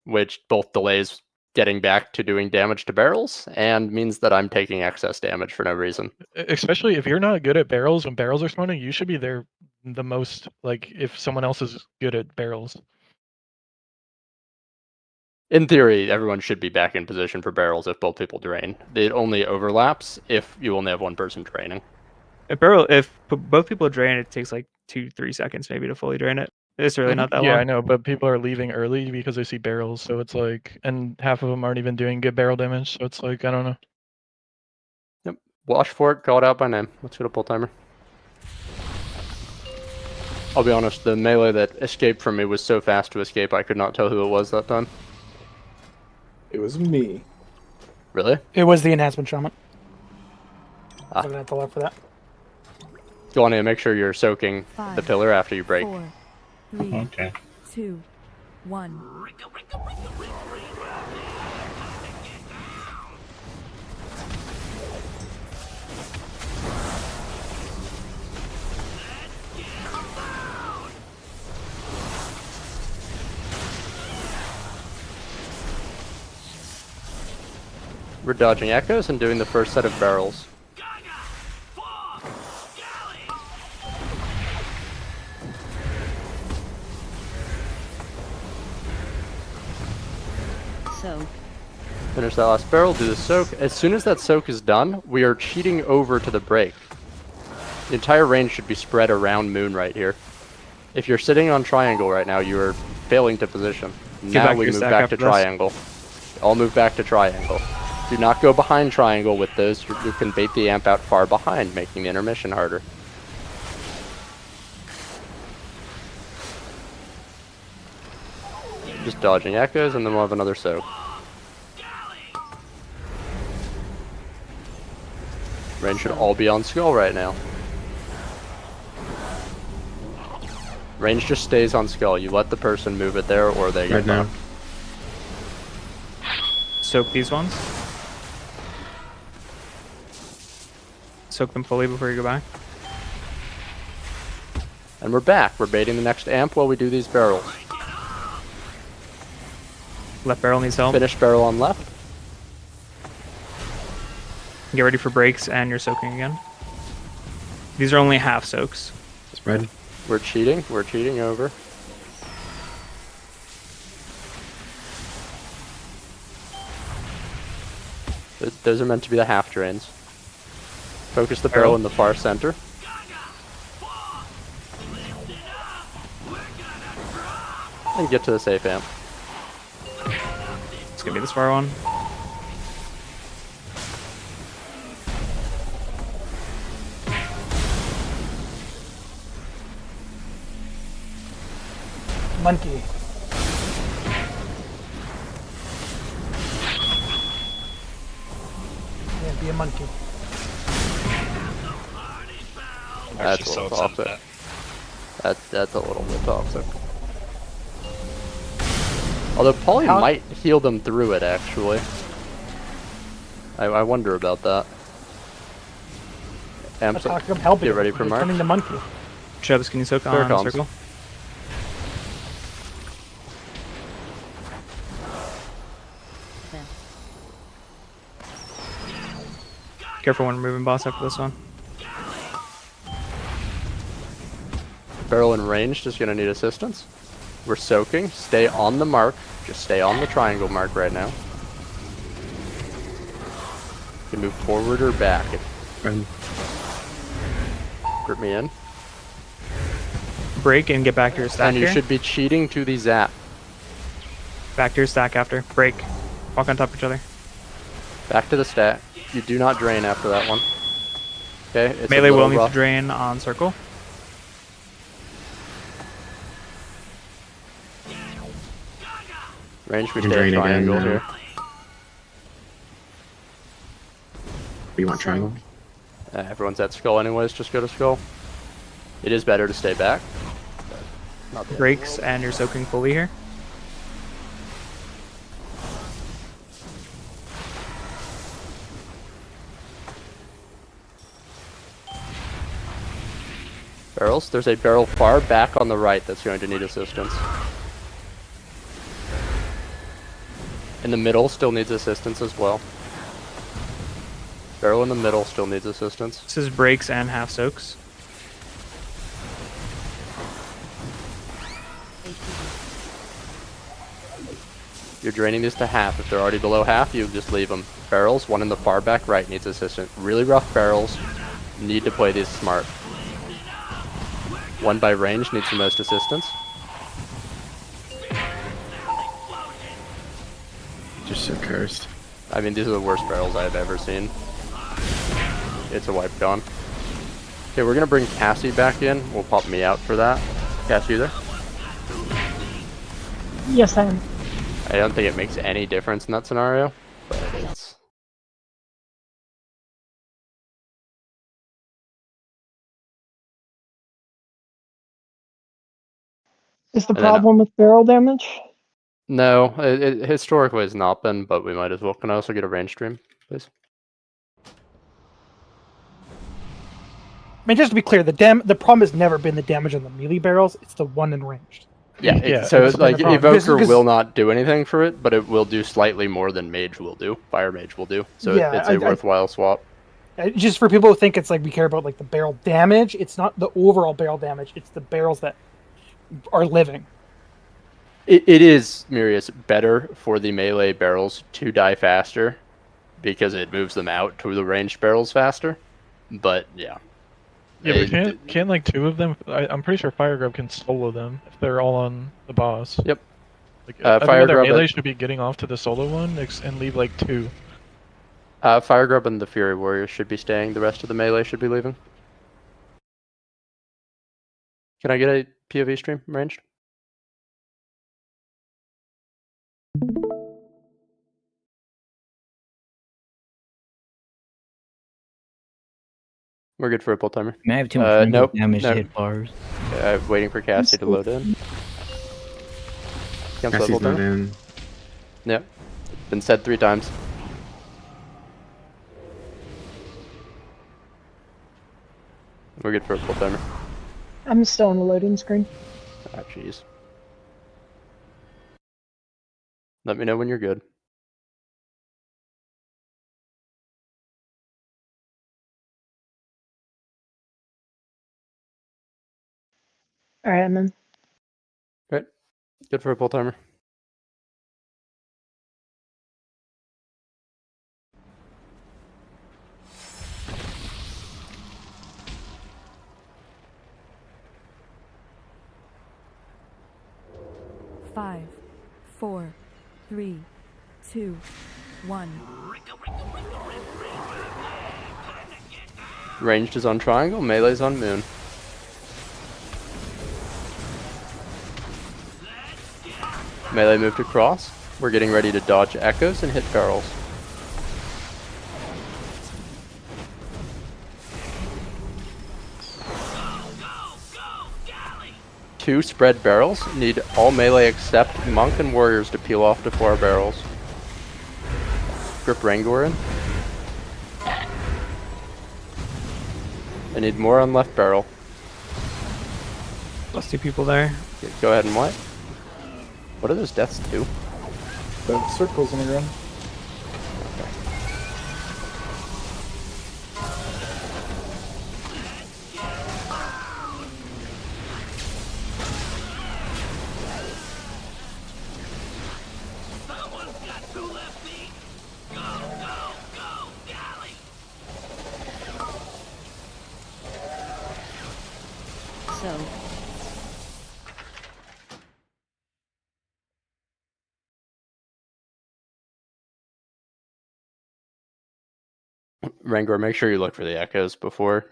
which both delays getting back to doing damage to barrels and means that I'm taking excess damage for no reason.
Especially if you're not good at barrels, when barrels are spawning, you should be there the most, like if someone else is good at barrels.
In theory, everyone should be back in position for barrels if both people drain. It only overlaps if you only have one person draining.
If both people drain, it takes like 2-3 seconds maybe to fully drain it. It's really not that long.
Yeah, I know, but people are leaving early because they see barrels, so it's like, and half of them aren't even doing good barrel damage, so it's like, I don't know.
Yep. Watch for it, call it out by name. Let's go to pull timer. I'll be honest, the melee that escaped from me was so fast to escape, I could not tell who it was that time.
It was me.
Really?
It was the enhancement shaman.
Ah.
I'm gonna have to look for that.
Go on in and make sure you're soaking the pillar after you break.
4, 3,
Okay.
2, 1.
We're dodging echoes and doing the first set of barrels.
So.
Finish that last barrel, do the soak. As soon as that soak is done, we are cheating over to the break. The entire range should be spread around moon right here. If you're sitting on triangle right now, you are failing to position. Now we move back to triangle. All move back to triangle. Do not go behind triangle with those. You can bait the amp out far behind, making the intermission harder. Just dodging echoes, and then we'll have another soak. Range should all be on skull right now. Range just stays on skull. You let the person move it there, or they get
now.
Soak these ones. Soak them fully before you go back.
And we're back. We're baiting the next amp while we do these barrels.
Left barrel needs help.
Finish barrel on left.
Get ready for breaks, and you're soaking again. These are only half soaks.
Spread.
We're cheating. We're cheating over. Those are meant to be the half drains. Focus the barrel in the far center. And get to the safe amp.
It's gonna be this far one.
Monkey. Yeah, be a monkey.
That's
Actually,
a
so
little
upset
toxic.
at
That's a little bit toxic. Although Polly
How-
might heal them through it, actually. I wonder about that.
That's how I'm helping.
Get ready for
You're
march.
turning the monkey.
Chubbs, can you soak
There it
on
comes.
circle? Careful when moving boss after this one.
Barrel in range is gonna need assistance. We're soaking. Stay on the mark. Just stay on the triangle mark right now. You can move forward or back. Grip me in.
Break and get back to your stack
And you
here.
should be cheating to the zap.
Back to your stack after. Break. Walk on top of each other.
Back to the stack. You do not drain after that one. Okay, it's
Melee
a
will
little
need
rough.
to drain on circle.
Range, we
You can
stay
drain again
triangle
now.
here.
You want triangle?
Everyone's at skull anyways, just go to skull. It is better to stay back. Not the
Breaks and you're soaking fully here.
barrels. There's a barrel far back on the right that's going to need assistance. In the middle still needs assistance as well. Barrel in the middle still needs assistance.
This is breaks and half soaks.
You're draining these to half. If they're already below half, you just leave them. Barrels, one in the far back right needs assistance. Really rough barrels need to play these smart. One by range needs the most assistance.
Just so cursed.
I mean, these are the worst barrels I've ever seen. It's a wipe gone. Okay, we're gonna bring Cassie back in. We'll pop me out for that. Cassie, you there?
Yes, I am.
I don't think it makes any difference in that scenario, but it's...
Is the
And then,
problem with barrel damage?
No, it historically has not been, but we might as well. Can I also get a range stream, please?
I mean, just to be clear, the problem has never been the damage on the melee barrels. It's the one in ranged.
Yeah, so
that's been
like
the problem.
Evoker
Because-
will not do anything for it, but it will do slightly more than Mage will do. Fire Mage will do. So
Yeah,
it's a worthwhile swap.
Just for people who think it's like we care about like the barrel damage, it's not the overall barrel damage. It's the barrels that are living.
It is, Mirius, better for the melee barrels to die faster because it moves them out to the ranged barrels faster. But yeah.
Yeah, but can't like two of them? I'm pretty sure Fire Grub can solo them if they're all on the boss.
Yep.
Like,
Fire
Fire
Grub
melee
at-
should be getting off to the solo one and leave like two.
Fire Grub and the Fury Warrior should be staying. The rest of the melee should be leaving. Can I get a POV stream ranged? We're good for a pull timer.
Man, I have too much range
nope,
damage
no.
to hit bars.
I'm waiting for Cassie to load in. Cancel
Cassie's
pull
not
timer.
in.
Yep. Been said 3 times. We're good for a pull timer.
I'm still on the loading screen.
Ah, jeez. Let me know when you're good.
All right, I'm in.
Right. Good for a pull timer.
Five, 4, 3, 2, 1.
Ranged is on triangle, melee's on moon. Melee moved across. We're getting ready to dodge echoes and hit barrels. Two spread barrels. Need all melee except monk and warriors to peel off to 4 barrels. Grip Rangor in. I need more on left barrel.
Plus 2 people there.
Okay, go ahead and what? What are those deaths do?
The circles on the ground.
So.
Rangor, make sure you look for the echoes before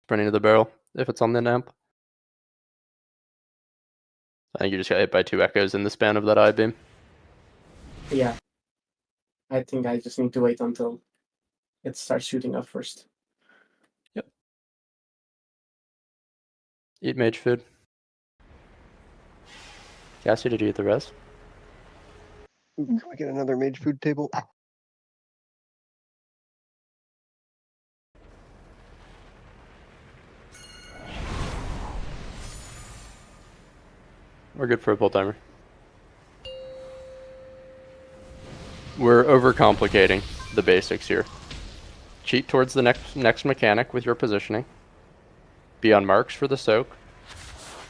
running to the barrel, if it's on the amp. I think you just got hit by 2 echoes in the span of that eye beam.
Yeah. I think I just need to wait until it starts shooting up first.
Yep. Eat mage food. Cassie, did you eat the res?
Can we get another mage food table?
We're good for a pull timer. We're overcomplicating the basics here. Cheat towards the next mechanic with your positioning. Be on marks for the soak.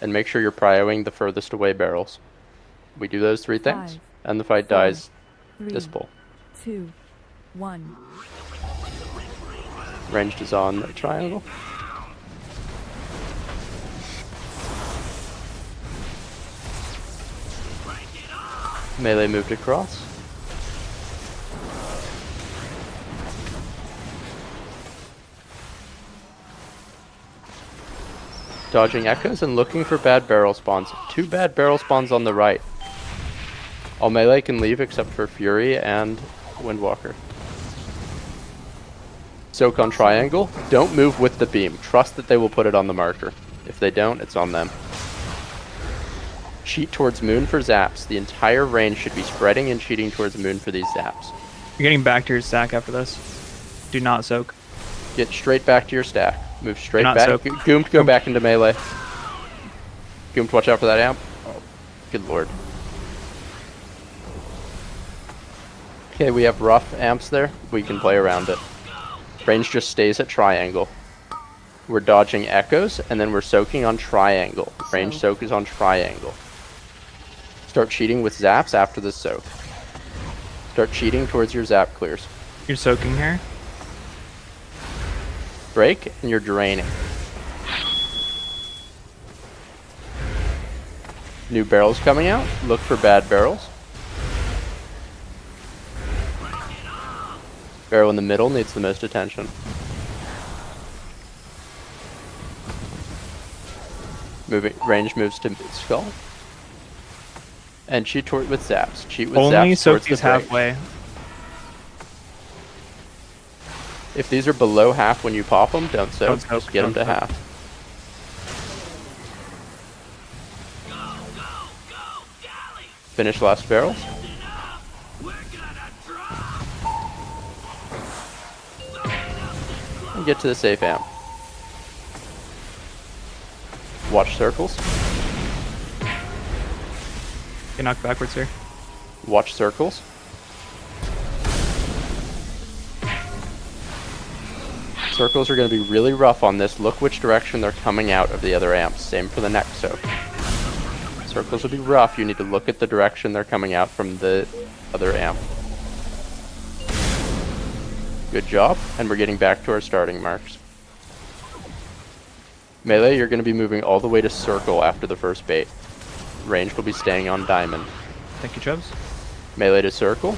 And make sure you're prioing the furthest away barrels. We do those 3 things,
5,
and the fight
4,
dies
3,
this pull.
2, 1.
Ranged is on the triangle. Melee moved across. Dodging echoes and looking for bad barrel spawns. 2 bad barrel spawns on the right. All melee can leave except for Fury and Windwalker. Soak on triangle. Don't move with the beam. Trust that they will put it on the marker. If they don't, it's on them. Cheat towards moon for zaps. The entire range should be spreading and cheating towards moon for these zaps.
You're getting back to your stack after this. Do not soak.
Get straight back to your stack. Move straight
not
back.
soak.
Goomed, go back into melee. Goomed, watch out for that amp. Oh, good lord. Okay, we have rough amps there. We can play around it. Range just stays at triangle. We're dodging echoes, and then we're soaking on triangle. Range soak is on triangle. Start cheating with zaps after the soak. Start cheating towards your zap clears.
You're soaking here.
Break, and you're draining. New barrels coming out. Look for bad barrels. Barrel in the middle needs the most attention. Range moves to skull. And cheat with zaps. Cheat with
Only
zaps
soak
towards
these
the break.
halfway.
If these are below half when you pop them, don't soak.
Don't soak,
Just get them to
don't soak.
half. Finish last barrels. And get to the safe amp. Watch circles.
Get knocked backwards here.
Watch circles. Circles are going to be really rough on this. Look which direction they're coming out of the other amps. Same for the next soak. Circles will be rough. You need to look at the direction they're coming out from the other amp. Good job. And we're getting back to our starting marks. Melee, you're going to be moving all the way to circle after the first bait. Range will be staying on diamond.
Thank you, Chubbs.
Melee to circle.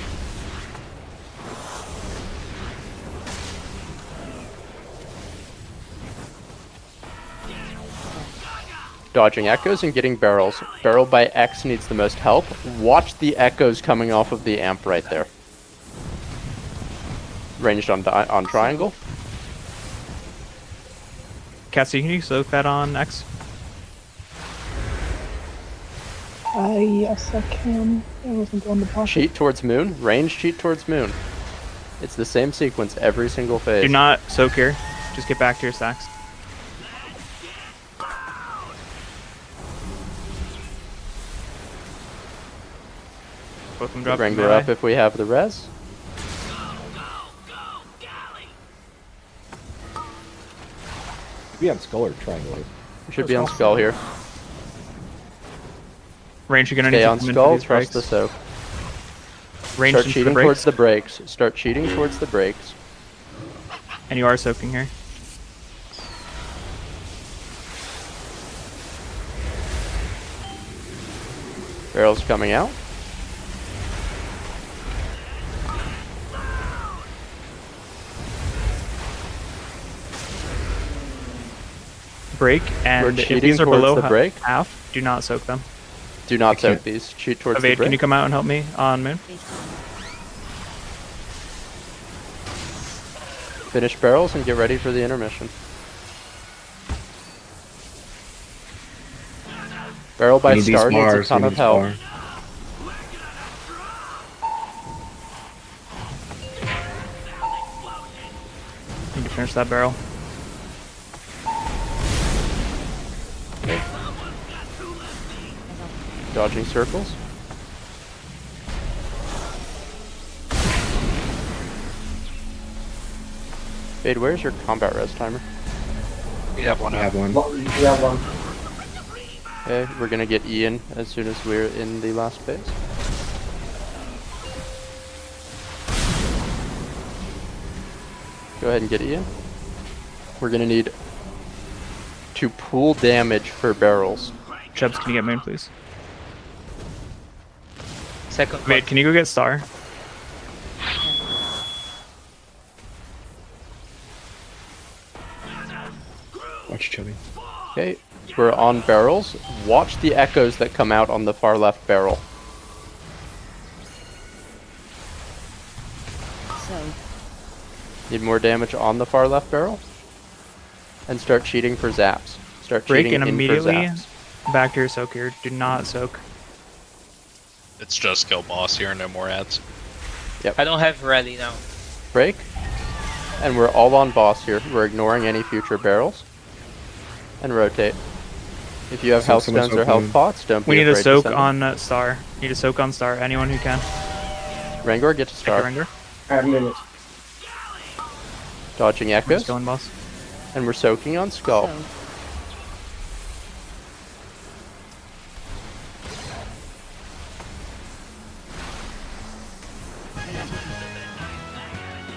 Dodging echoes and getting barrels. Barrel by X needs the most help. Watch the echoes coming off of the amp right there. Ranged on triangle.
Cassie, can you soak that on X?
Yes, I can. I wasn't going to pocket.
Cheat towards moon. Range cheat towards moon. It's the same sequence every single phase.
Do not soak here. Just get back to your stacks. Both of them drop
Wrangler up if we have the res.
Be on skull or triangle here.
We should be on skull here.
Range, you're gonna
Stay
need to
on
come in
skull,
for these
trust
breaks.
the soak.
Range
Start
into
cheating
the
towards
breaks.
the breaks. Start cheating towards the breaks.
And you are soaking here.
Barrels coming out.
Break, and
We're
if
cheating
these are
towards
below
the break.
half, do not soak them.
Do not soak these. Cheat towards the
Evade,
break.
can you come out and help me on moon?
Finish barrels and get ready for the intermission. Barrel by
We need these
star needs a
bars,
ton
we
of
need
help.
bar.
Need to finish that barrel.
Dodging circles. Fade, where's your combat res timer?
We have one.
I have one.
We have one.
Okay, we're gonna get Ian as soon as we're in the last phase. Go ahead and get Ian. We're gonna need to pool damage for barrels.
Chubbs, can you get moon, please?
Second.
Wait, can you go get star?
Watch Chubby.
Okay, we're on barrels. Watch the echoes that come out on the far left barrel.
So,
Need more damage on the far left barrel. And start cheating for zaps. Start
Break
cheating
and
in for
immediately
zaps.
back to your soak here. Do not soak.
It's just kill boss here, no more ads.
I don't have ready now.
Break. And we're all on boss here. We're ignoring any future barrels. And rotate. If you have health
someone
stones or
soak
health
on.
pots, don't be
We need
afraid
a soak
to send them.
on star. Need a soak on star. Anyone who can.
Rangor, get to star.
Rangor.
I have a minute.
Dodging
Where's
echoes.
going, boss?
And we're soaking on skull.
so.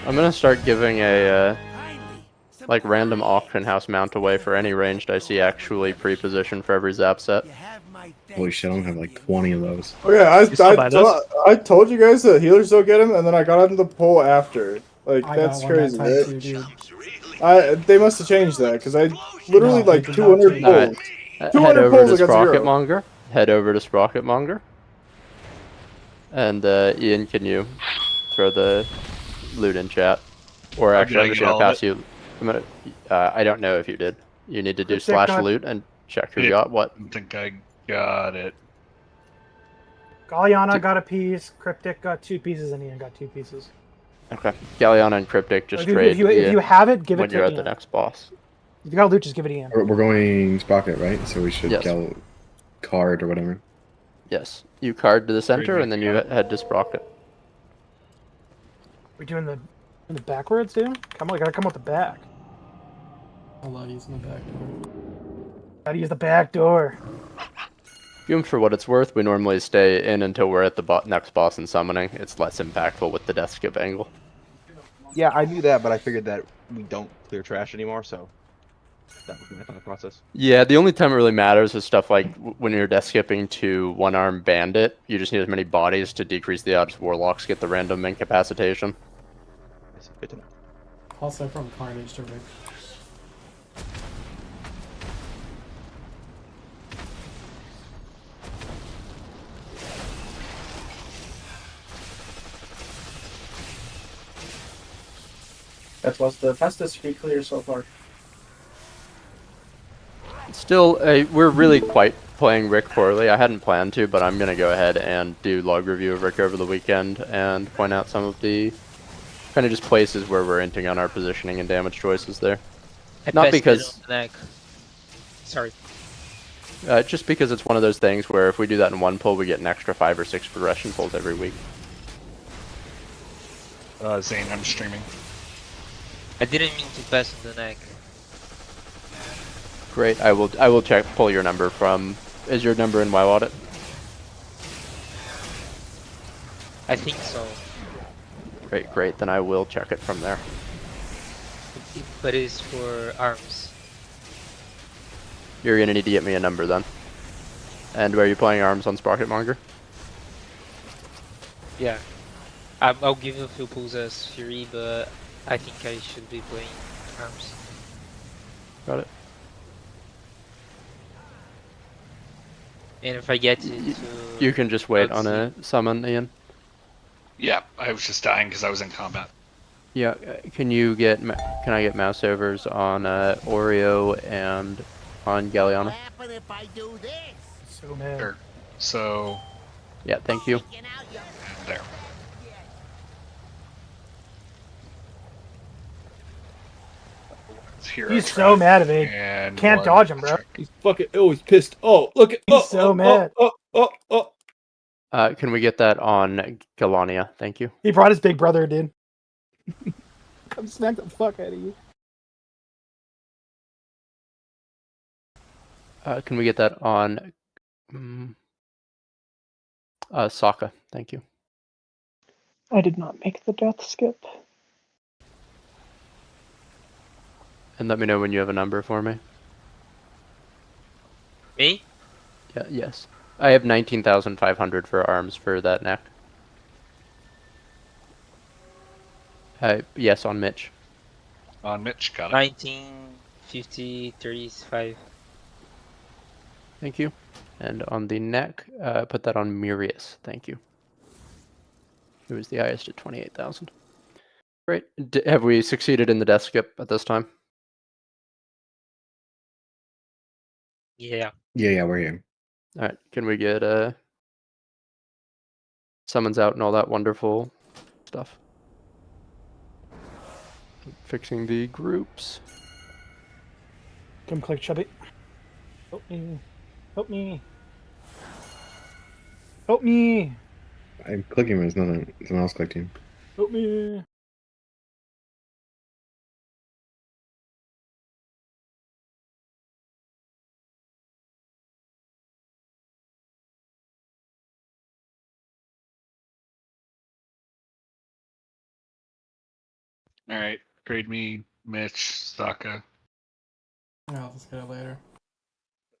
I'm gonna start giving a like random auction house mount away for any ranged I see actually pre-positioned for every zap set.
Holy shit, I don't have like 20 of those.
Oh yeah,
You still buy those?
I told you guys that healers don't get them, and then I got on the poll after. Like
I
that's
got one that
crazy.
time too, dude.
They must have changed that because I literally
No,
like
they did
200
not change
polls.
Head
200
over
polls
to
against zero.
Sprocketmonger. Head over to Sprocketmonger. And Ian, can you throw the loot in chat? Or actually, I'm
I
just
get
gonna
all of
pass you. I'm gonna. I don't know if you did. You need to do
Cryptic got-
/loot and check who
Yeah.
got what.
I think I got it.
Galliana got a piece, Cryptic got 2 pieces, and Ian got 2 pieces.
Okay. Galliana and Cryptic just
If you-
trade
if you
Ian
have it, give it
when
to
you're at
Ian.
the next boss.
If you got loot, just give it to Ian.
We're going Sprocket, right? So we should
Yes.
go card or whatever.
Yes. You card to the center,
me
and then you head to Sprocket.
We doing the backwards, dude? Come on, gotta come out the back.
I love using the back door.
Gotta use the back door.
For what it's worth, we normally stay in until we're at the next boss in summoning. It's less impactful with the death skip angle.
Yeah, I knew that, but I figured that we don't clear trash anymore, so that was my thought process.
Yeah, the only time it really matters is stuff like when you're death skipping to one-arm bandit. You just need as many bodies to decrease the odds warlocks get the random incapacitation.
Good to know.
Also from Carnage to Rick.
That was the fastest free clear so far.
Still, we're really quite playing Rick poorly. I hadn't planned to, but I'm going to go ahead and do log review of Rick over the weekend and point out some of the kind of just places where we're hinting on our positioning and damage choices there. Not because...
Sorry.
Just because it's one of those things where if we do that in one pull, we get an extra 5 or 6 progression pulls every week.
Zane, I'm streaming.
I didn't mean to pass on the neck.
Great. I will pull your number from. Is your number in WoW Audit?
I think so.
Great. Then I will check it from there.
But it's for arms.
You're gonna need to get me a number then. And where are you playing arms on Sprocket Monger?
Yeah. I'll give you a few pulls as Fury, but I think I should be playing arms.
Got it.
And if I get into...
You can just wait on a summon, Ian.
Yeah, I was just dying because I was in combat.
Yeah, can I get mouse overs on Oreo and on Galliana?
So mad.
Sure. So...
Yeah, thank you.
There.
He's so mad at me. Can't dodge him, bro.
He's fucking always pissed. Oh, look at.
He's so mad.
Can we get that on Galania? Thank you.
He brought his big brother, dude. Come smack the fuck out of you.
Can we get that on Sokka? Thank you.
I did not make the death skip.
And let me know when you have a number for me.
Me?
Yeah, yes. I have 19,500 for arms for that neck. Yes, on Mitch.
On Mitch, got it.
1950 35.
Thank you. And on the neck, put that on Mirius. Thank you. It was the highest at 28,000. Great. Have we succeeded in the death skip at this time?
Yeah.
Yeah, we're here.
All right. Can we get summons out and all that wonderful stuff? Fixing the groups.
Come click Chubby. Help me. Help me. Help me.
I'm clicking him, there's nothing. Someone else clicked him.
Help me.
Alright, grade me, Mitch, Sokka.
I'll just get it later.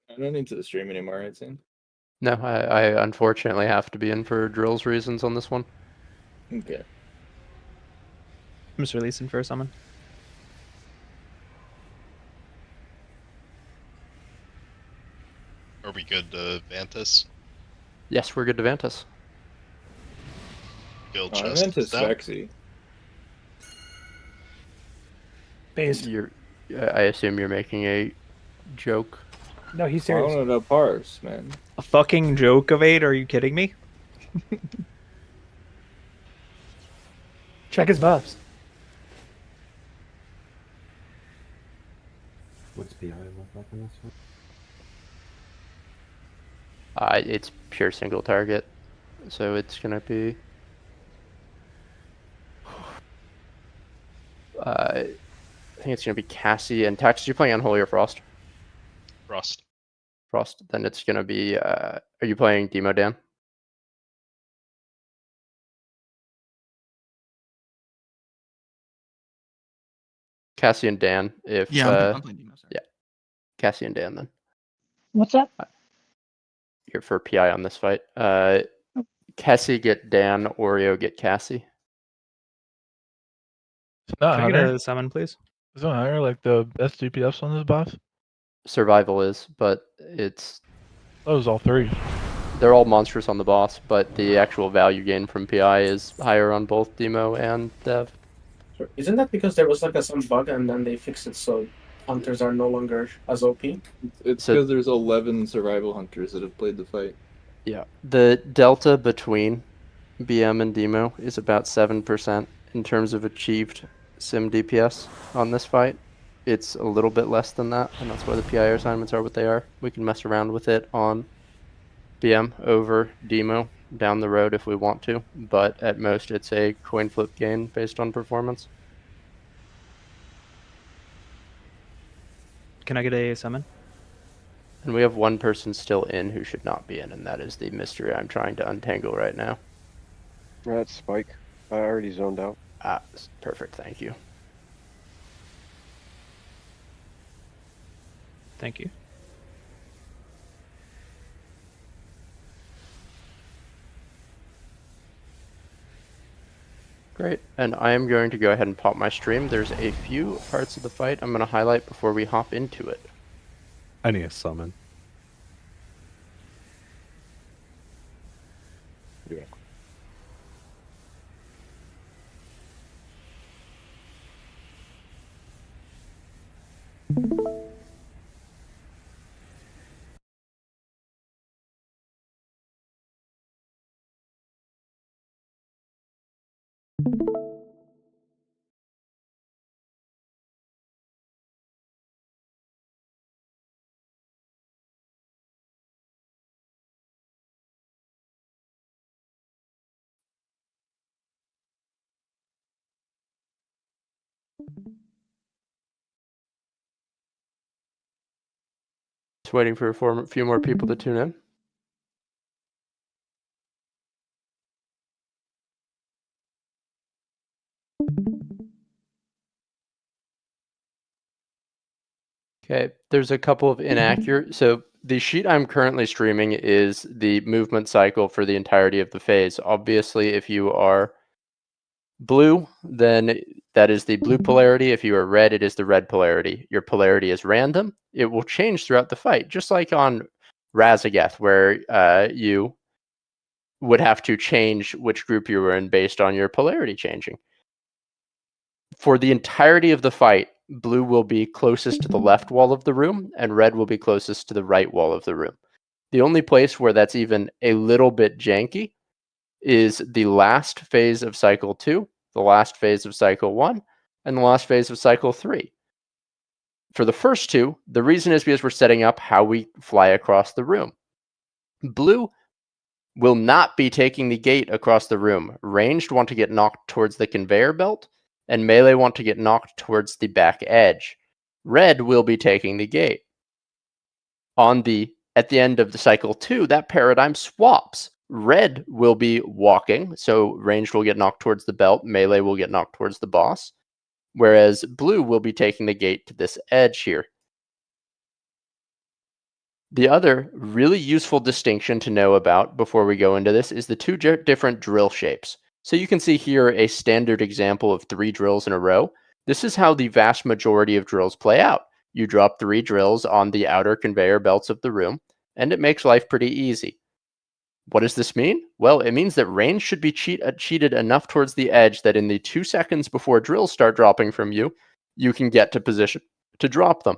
I don't need to stream anymore, right, Zane?
No, I unfortunately have to be in for drills reasons on this one.
Okay.
I'm just releasing for a summon.
Are we good to Vantis?
Yes, we're good to Vantis.
Guild
Oh,
chest
Vantis
is down.
sexy.
Based.
I assume you're making a joke.
No, he's
I
serious.
wanted a parse, man.
A fucking joke of 8? Are you kidding me?
Check his buffs.
What's the eye look like on this one?
It's pure single target. So it's gonna be I think it's gonna be Cassie and Tax. You playing Unholy or Frost?
Frost.
Frost. Then it's gonna be. Are you playing Demo Dan? Cassie and Dan. If
Yeah, I'm playing Demo. Sorry.
yeah, Cassie and Dan. Then
What's that?
you're for PI on this fight. Cassie get Dan. Oreo get Cassie.
It's not
Can I get
Hunter.
a summon, please?
It's not Hunter like the best DPS on this boss.
Survival is, but it's.
That was all three.
They're all monstrous on the boss, but the actual value gain from PI is higher on both Demo and Dev.
Sure. Isn't that because there was like some bug and then they fixed it so hunters are no longer as OP?
It's because there's 11 survival hunters that have played the fight.
Yeah, the delta between BM and Demo is about 7% in terms of achieved sim DPS on this fight. It's a little bit less than that, and that's why the PI assignments are what they are. We can mess around with it on BM over Demo down the road if we want to, but at most it's a coin flip gain based on performance.
Can I get a summon?
And we have one person still in who should not be in, and that is the mystery I'm trying to untangle right now.
That's Spike. I already zoned out.
Ah, perfect, thank you.
Thank you.
Great, and I am going to go ahead and pop my stream. There's a few parts of the fight I'm going to highlight before we hop into it.
I need a summon.
Yeah.
Just waiting for a few more people to tune in. Okay, there's a couple of inaccurate. So the sheet I'm currently streaming is the movement cycle for the entirety of the phase. Obviously, if you are blue, then that is the blue polarity. If you are red, it is the red polarity. Your polarity is random. It will change throughout the fight, just like on Razageth, where you would have to change which group you were in based on your polarity changing. For the entirety of the fight, blue will be closest to the left wall of the room, and red will be closest to the right wall of the room. The only place where that's even a little bit janky is the last phase of cycle 2, the last phase of cycle 1, and the last phase of cycle 3. For the first two, the reason is because we're setting up how we fly across the room. Blue will not be taking the gate across the room. Ranged want to get knocked towards the conveyor belt, and melee want to get knocked towards the back edge. Red will be taking the gate. At the end of the cycle 2, that paradigm swaps. Red will be walking, so ranged will get knocked towards the belt, melee will get knocked towards the boss, whereas blue will be taking the gate to this edge here. The other really useful distinction to know about before we go into this is the two different drill shapes. So you can see here a standard example of 3 drills in a row. This is how the vast majority of drills play out. You drop 3 drills on the outer conveyor belts of the room, and it makes life pretty easy. What does this mean? Well, it means that range should be cheated enough towards the edge that in the 2 seconds before drills start dropping from you, you can get to position to drop them.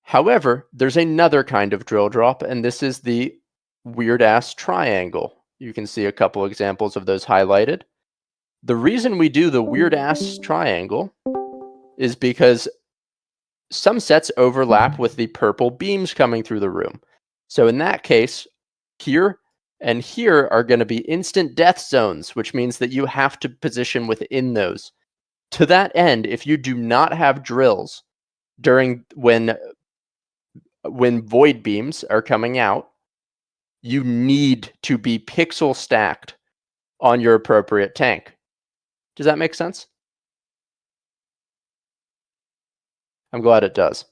However, there's another kind of drill drop, and this is the weird-ass triangle. You can see a couple examples of those highlighted. The reason we do the weird-ass triangle is because some sets overlap with the purple beams coming through the room. So in that case, here And here are going to be instant death zones, which means that you have to position within those. To that end, if you do not have drills during when void beams are coming out, you need to be pixel stacked on your appropriate tank. Does that make sense? I'm glad it does.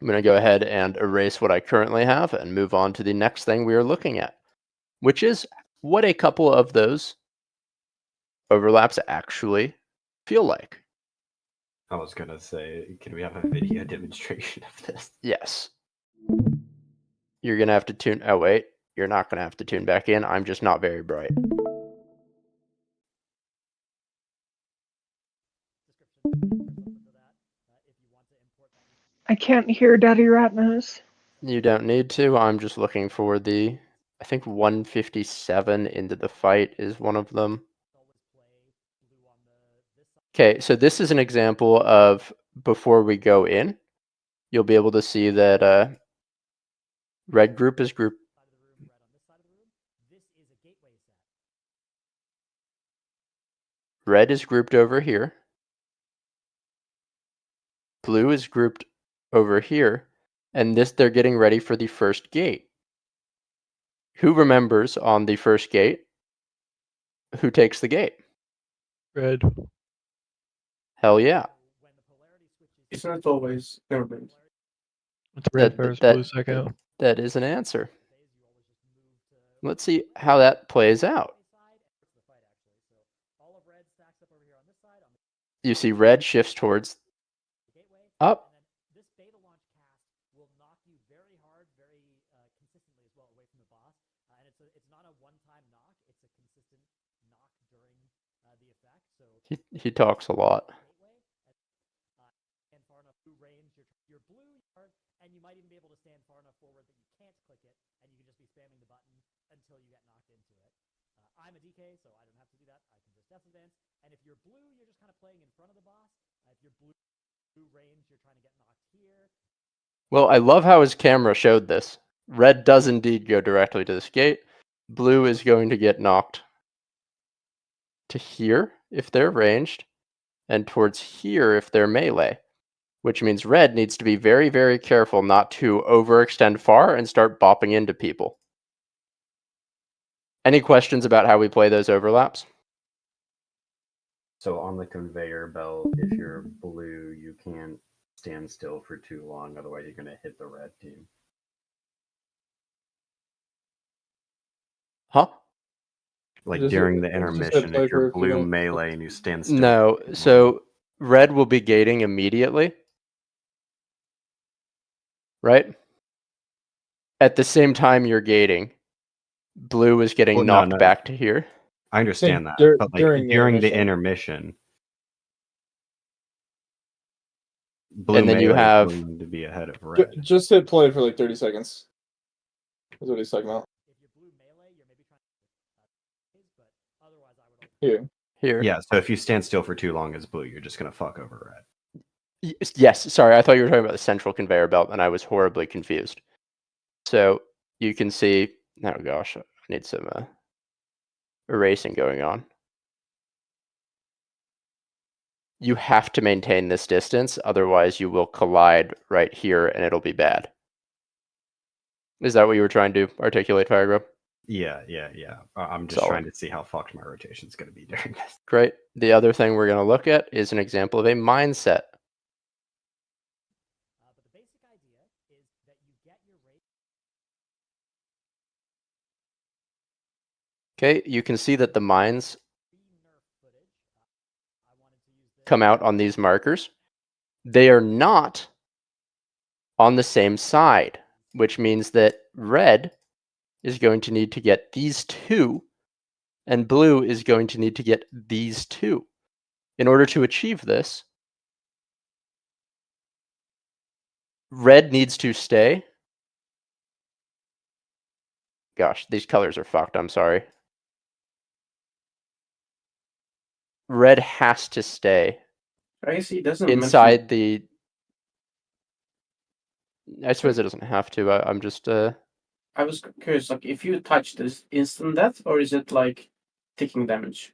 I'm going to go ahead and erase what I currently have and move on to the next thing we are looking at, which is what a couple of those overlaps actually feel like.
I was gonna say, can we have a video demonstration of this?
Yes. You're going to have to tune... Oh, wait. You're not going to have to tune back in. I'm just not very bright.
I can't hear Daddy Ratnose.
You don't need to. I'm just looking for the... I think 157 into the fight is one of them. Okay, so this is an example of before we go in. You'll be able to see that red group is group. Red is grouped over here. Blue is grouped over here. And this, they're getting ready for the first gate. Who remembers on the first gate? Who takes the gate?
Red.
Hell yeah.
It's not always. Never mind.
It's red first, blue second.
That is an answer. Let's see how that plays out. You see red shifts towards up. He talks a lot. And you might even be able to stand far enough forward that you can't click it, and you can just be spamming the button until you get knocked into it. I'm a DK, so I don't have to do that. I can just death advance. And if you're blue, you're just kind of playing in front of the boss. If you're blue range, you're trying to get knocked here. Well, I love how his camera showed this. Red does indeed go directly to this gate. Blue is going to get knocked to here if they're ranged, and towards here if they're melee. Which means red needs to be very, very careful not to overextend far and start bopping into people. Any questions about how we play those overlaps?
So on the conveyor belt, if you're blue, you can't stand still for too long, otherwise you're gonna hit the red team.
Huh?
Like
Just-
during the
just
intermission,
play
if you're
for- if you
blue
don't-
melee and you stand still.
No, so red will be gating immediately. Right? At the same time you're gating, blue is getting
Well, no,
knocked
no.
back to here.
I understand that,
dur-
but like
during
during,
the
the intermission, blue
And then you
melee is
have-
going to be ahead of red.
Just hit play for like 30 seconds. That's what he's talking about. Here.
Here.
Yeah, so if you stand still for too long as blue, you're just gonna fuck over red.
Yes, sorry, I thought you were talking about the central conveyor belt, and I was horribly confused. So you can see, oh gosh, I need some erasing going on. You have to maintain this distance, otherwise you will collide right here, and it'll be bad. Is that what you were trying to articulate, Firegrow?
Yeah. I'm just
Solid.
trying to see how fucked my rotation's gonna be during this.
Great. The other thing we're going to look at is an example of a mindset. Okay, you can see that the mines come out on these markers. They are not on the same side, which means that red is going to need to get these two, and blue is going to need to get these two. In order to achieve this, red needs to stay. Gosh, these colors are fucked, I'm sorry. Red has to stay
I see. Doesn't
inside the... I suppose it doesn't have to. I'm just
I was curious, like, if you touch this, instant death, or is it like ticking damage?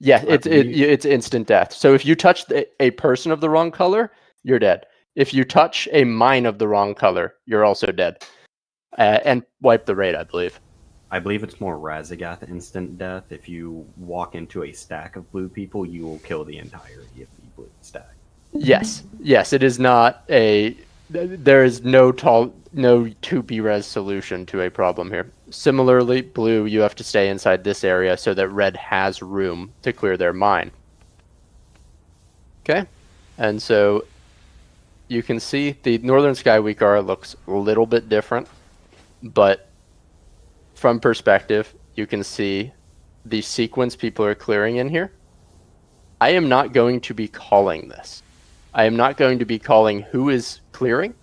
Yeah, it's instant death. So if you touch a person of the wrong color, you're dead. If you touch a mine of the wrong color, you're also dead. And wipe the raid, I believe.
I believe it's more Razagath instant death. If you walk into a stack of blue people, you will kill the entirety of the blue stack.
Yes, it is not a. There is no 2B res solution to a problem here. Similarly, blue, you have to stay inside this area so that red has room to clear their mine. Okay, and so you can see the Northern Sky Weekara looks a little bit different, but from perspective, you can see the sequence people are clearing in here. I am not going to be calling this. I am not going to be calling who is clearing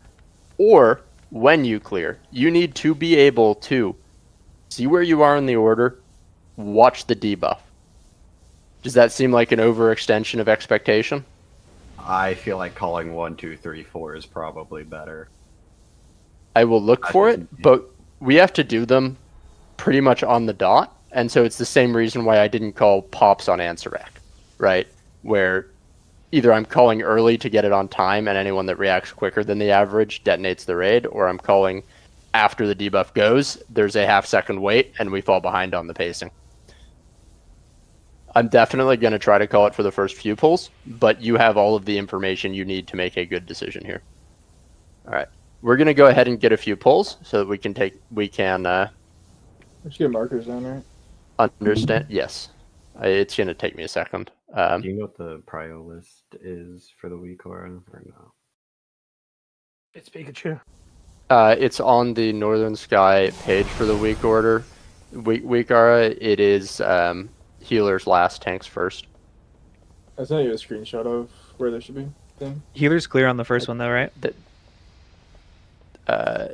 or when you clear. You need to be able to see where you are in the order, watch the debuff. Does that seem like an overextension of expectation?
I feel like calling 1, 2, 3, 4 is probably better.
I will look for it, but we have to do them pretty much on the dot, and so it's the same reason why I didn't call pops on Anserac, right? Where either I'm calling early to get it on time and anyone that reacts quicker than the average detonates the raid, or I'm calling after the debuff goes, there's a half-second wait, and we fall behind on the pacing. I'm definitely going to try to call it for the first few pulls, but you have all of the information you need to make a good decision here. All right. We're going to go ahead and get a few pulls so that we can
Let's get markers down, right?
understand. Yes. It's going to take me a second.
Do you know what the prio list is for the week or no?
It's Pikachu.
It's on the Northern Sky page for the week order. Weekara, it is healers last, tanks first.
I sent you a screenshot of where there should be thing.
Healer's clear on the first one, though, right? On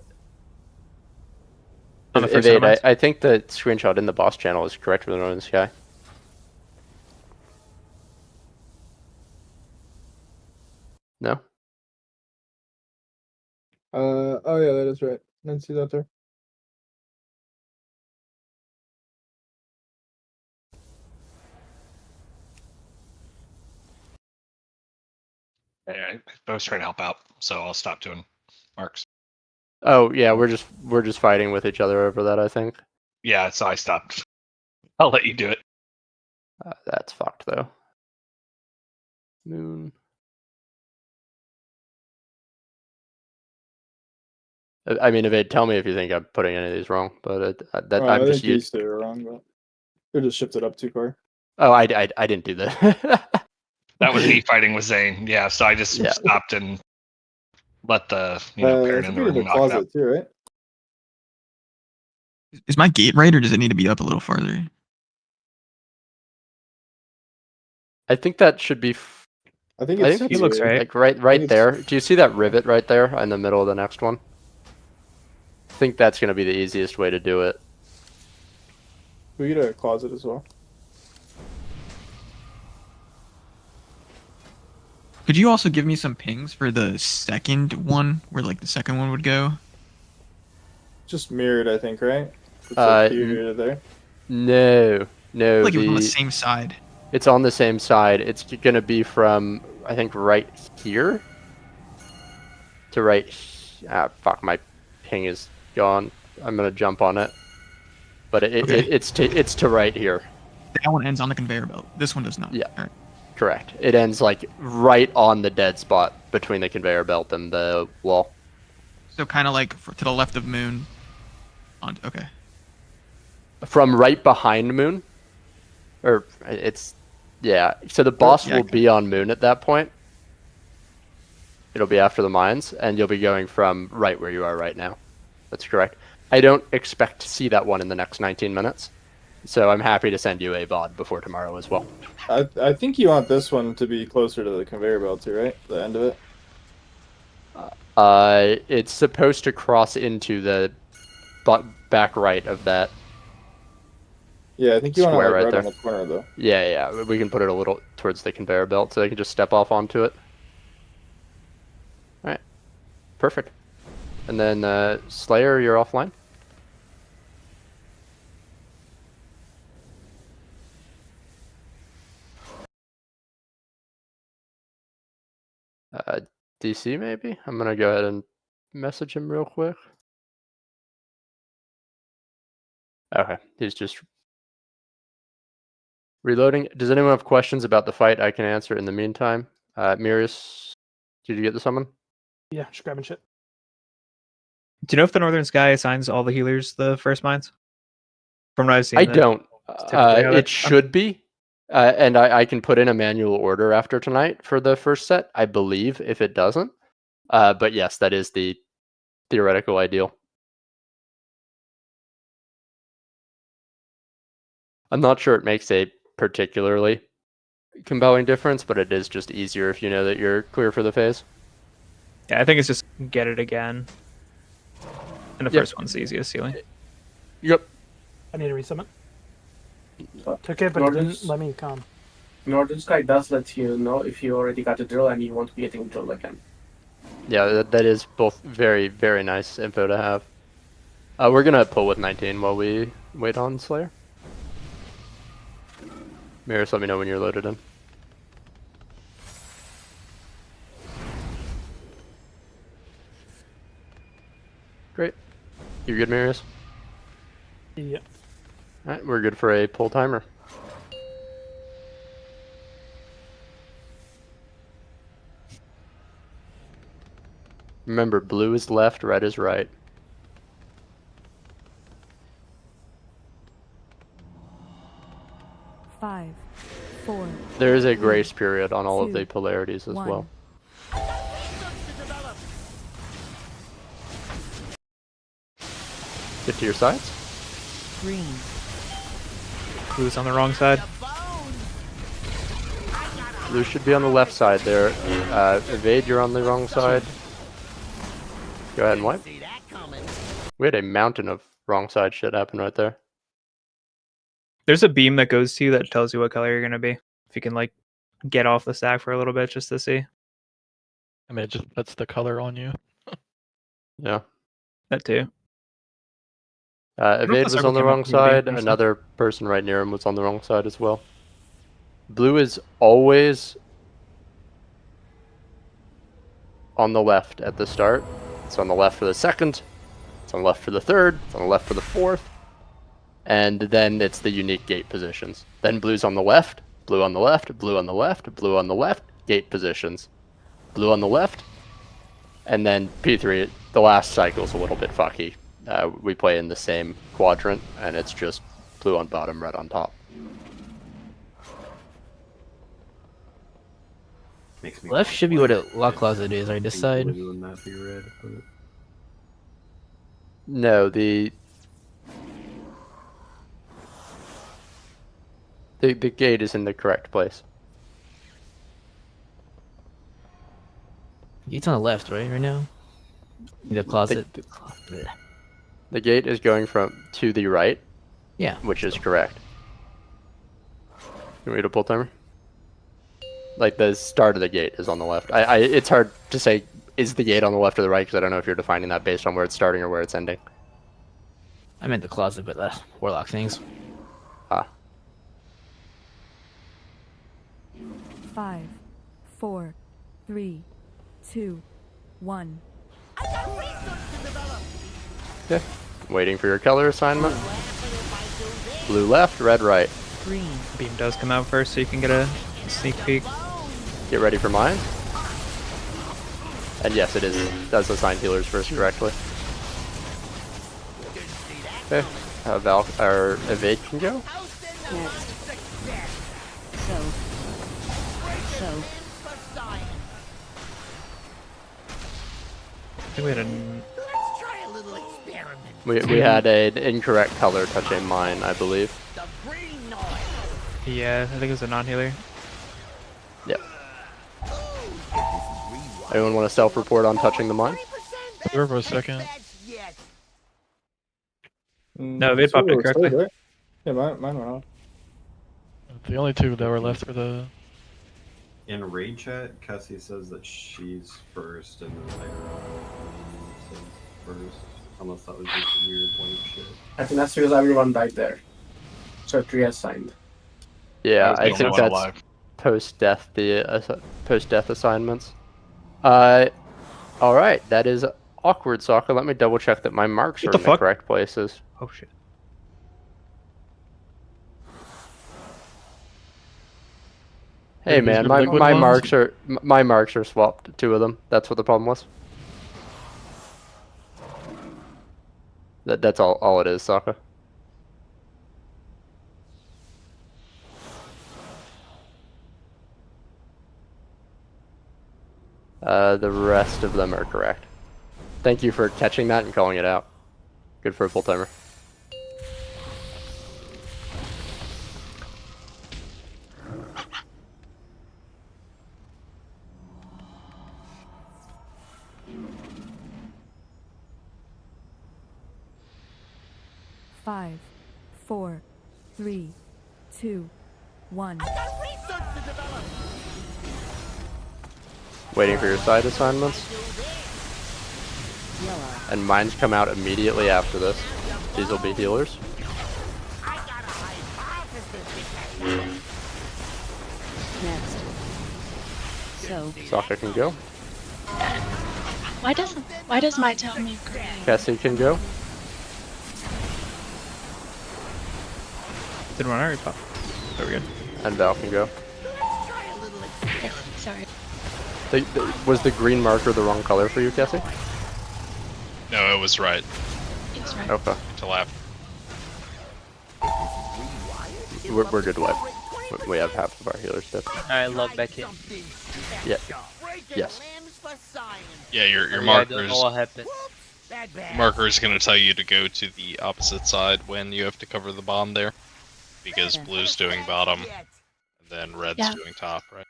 the first
Evade, I think the screenshot in the boss channel is correct for the Northern Sky. No?
Oh yeah, that is right. I didn't see that there.
Yeah, I was trying to help out, so I'll stop doing marks.
Oh yeah, we're just fighting with each other over that, I think.
Yeah, so I stopped. I'll let you do it.
That's fucked though. Moon. I mean, Evade, tell me if you think I'm putting any of these wrong, but
I think these two are wrong, but they're just shifted up too far.
Oh, I didn't do that.
That was me fighting with Zane. Yeah, so I just stopped and let the parent in the room knock it out.
Too, right?
Is my gate right, or does it need to be up a little farther?
I think that should be.
I think it's
he looks right. Like right there. Do you see that rivet right there in the middle of the next one? I think that's going to be the easiest way to do it.
We get a closet as well.
Could you also give me some pings for the second one, where like the second one would go?
Just mirrored, I think, right? It's like here, there.
No.
I feel like it was on the same side.
It's on the same side. It's going to be from, I think, right here to right. Fuck, my ping is gone. I'm going to jump on it, but it's to right here.
That one ends on the conveyor belt. This one does not.
Yeah.
All right.
Correct. It ends like right on the dead spot between the conveyor belt and the wall.
So kind of like to the left of Moon. Okay.
From right behind Moon, or it's So the boss will be on Moon at that point. It'll be after the mines, and you'll be going from right where you are right now. That's correct. I don't expect to see that one in the next 19 minutes. So I'm happy to send you a VOD before tomorrow as well.
I think you want this one to be closer to the conveyor belt too, right? The end of it.
It's supposed to cross into the back right of that.
Yeah, I think you want to
square
right
there
on the corner though.
Yeah. We can put it a little towards the conveyor belt so they can just step off onto it. All right. Perfect. And then Slayer, you're offline. DC maybe? I'm gonna go ahead and message him real quick. Okay, he's just reloading. Does anyone have questions about the fight? I can answer in the meantime. Mirius, did you get the summon?
Yeah, just grabbing shit.
Do you know if the Northern Sky assigns all the healers the first mines? From what I've seen,
I
that's
don't.
typically how
It
that-
should be. And I can put in a manual order after tonight for the first set, I believe, if it doesn't. But yes, that is the theoretical ideal. I'm not sure it makes a particularly compelling difference, but it is just easier if you know that you're clear for the phase.
Yeah, I think it's just get it again. And the
Yep.
first one's the easiest healing.
Yep.
I need to resummon. Took it, but it didn't let me come.
Northern Sky does let you know if you already got a drill and you want to be getting drill again.
Yeah, that is both very, very nice info to have. We're going to pull with 19 while we wait on Slayer. Mirrors, let me know when you're loaded in. Great. You're good, Marius?
Yeah.
Alright, we're good for a pull timer. Remember, blue is left, red is right.
Five, 4.
There is a grace period on all of
2,
the polarities as
1.
well. Get to your sides.
Green.
Blue's on the wrong side.
Blue should be on the left side there. Evade, you're on the wrong side. Go ahead and wipe. We had a mountain of wrong side shit happen right there.
There's a beam that goes to you that tells you what color you're gonna be. If you can like get off the stack for a little bit just to see.
I mean, it just puts the color on you.
Yeah.
That too.
Evade
the
was
circle
on the
came up
wrong
from the beam
side.
first.
Another person right near him was on the wrong side as well. Blue is always on the left at the start. It's on the left for the second. It's on the left for the third. It's on the left for the fourth. And then it's the unique gate positions. Then blue's on the left, blue on the left, blue on the left, blue on the left, gate positions. Blue on the left. And then P3, the last cycle's a little bit fucky. We play in the same quadrant, and it's just blue on bottom, red on top.
Makes me
Left should be what a lock closet is, right? This side.
blue and not be red. But...
No, the gate is in the correct place.
It's on the left, right now? The closet.
The gate is going from to the right.
Yeah.
Which is correct. You want me to pull timer? Like the start of the gate is on the left. It's hard to say is the gate on the left or the right because I don't know if you're defining that based on where it's starting or where it's ending.
I meant the closet, but warlock things.
Ah.
5, 4, 3, 2, 1.
Okay. Waiting for your color assignment. Blue left, red right.
Green.
Beam does come out first, so you can get a sneak peek.
Get ready for mine. And yes, it does assign healers first correctly. Okay. Evade can go.
Next. So.
I think we had
We had an incorrect color touching mine, I believe.
Yeah, I think it was a non-healer.
Yep. Anyone want to self-report on touching the mine?
Serve a second.
No, they popped it correctly.
Right? Yeah, mine went off.
The only two that were left for the.
In raid chat, Cassie says that she's first and then later on.
first, unless that was just a weird wave shit.
I think that's because everyone died there. So 3 assigned.
Yeah,
was the
I
only
think
one
that's
alive.
post-death post-death assignments. All right, that is awkward, Soccer. Let me double check that my marks
What
are
the
in the
fuck?
correct places.
Oh shit.
Hey
Are these
man,
the
my
liquid
my
ones?
marks are swapped. 2 of them. That's what the problem was. That's all it is, Sokka. The rest of them are correct. Thank you for catching that and calling it out. Good for a full timer.
Five, 4, 3, 2, 1.
Waiting for your side assignments.
Yellow.
And mines come out immediately after this. These will be healers.
Next. So.
Sokka can go.
Why does my tell me green?
Cassie can go.
Did one already pop? There we go.
And Val can go.
Sorry.
Was the green marker the wrong color for you, Cassie?
No, it was right.
It's right.
Okay.
To left.
We're good to wipe. We have half of our healers dead.
Alright, log back in.
Yeah. Yes.
Yeah, your
I don't
markers.
know what happened.
Marker is going to tell you to go to the opposite side when you have to cover the bomb there, because blue's doing bottom, and then red's doing top, right?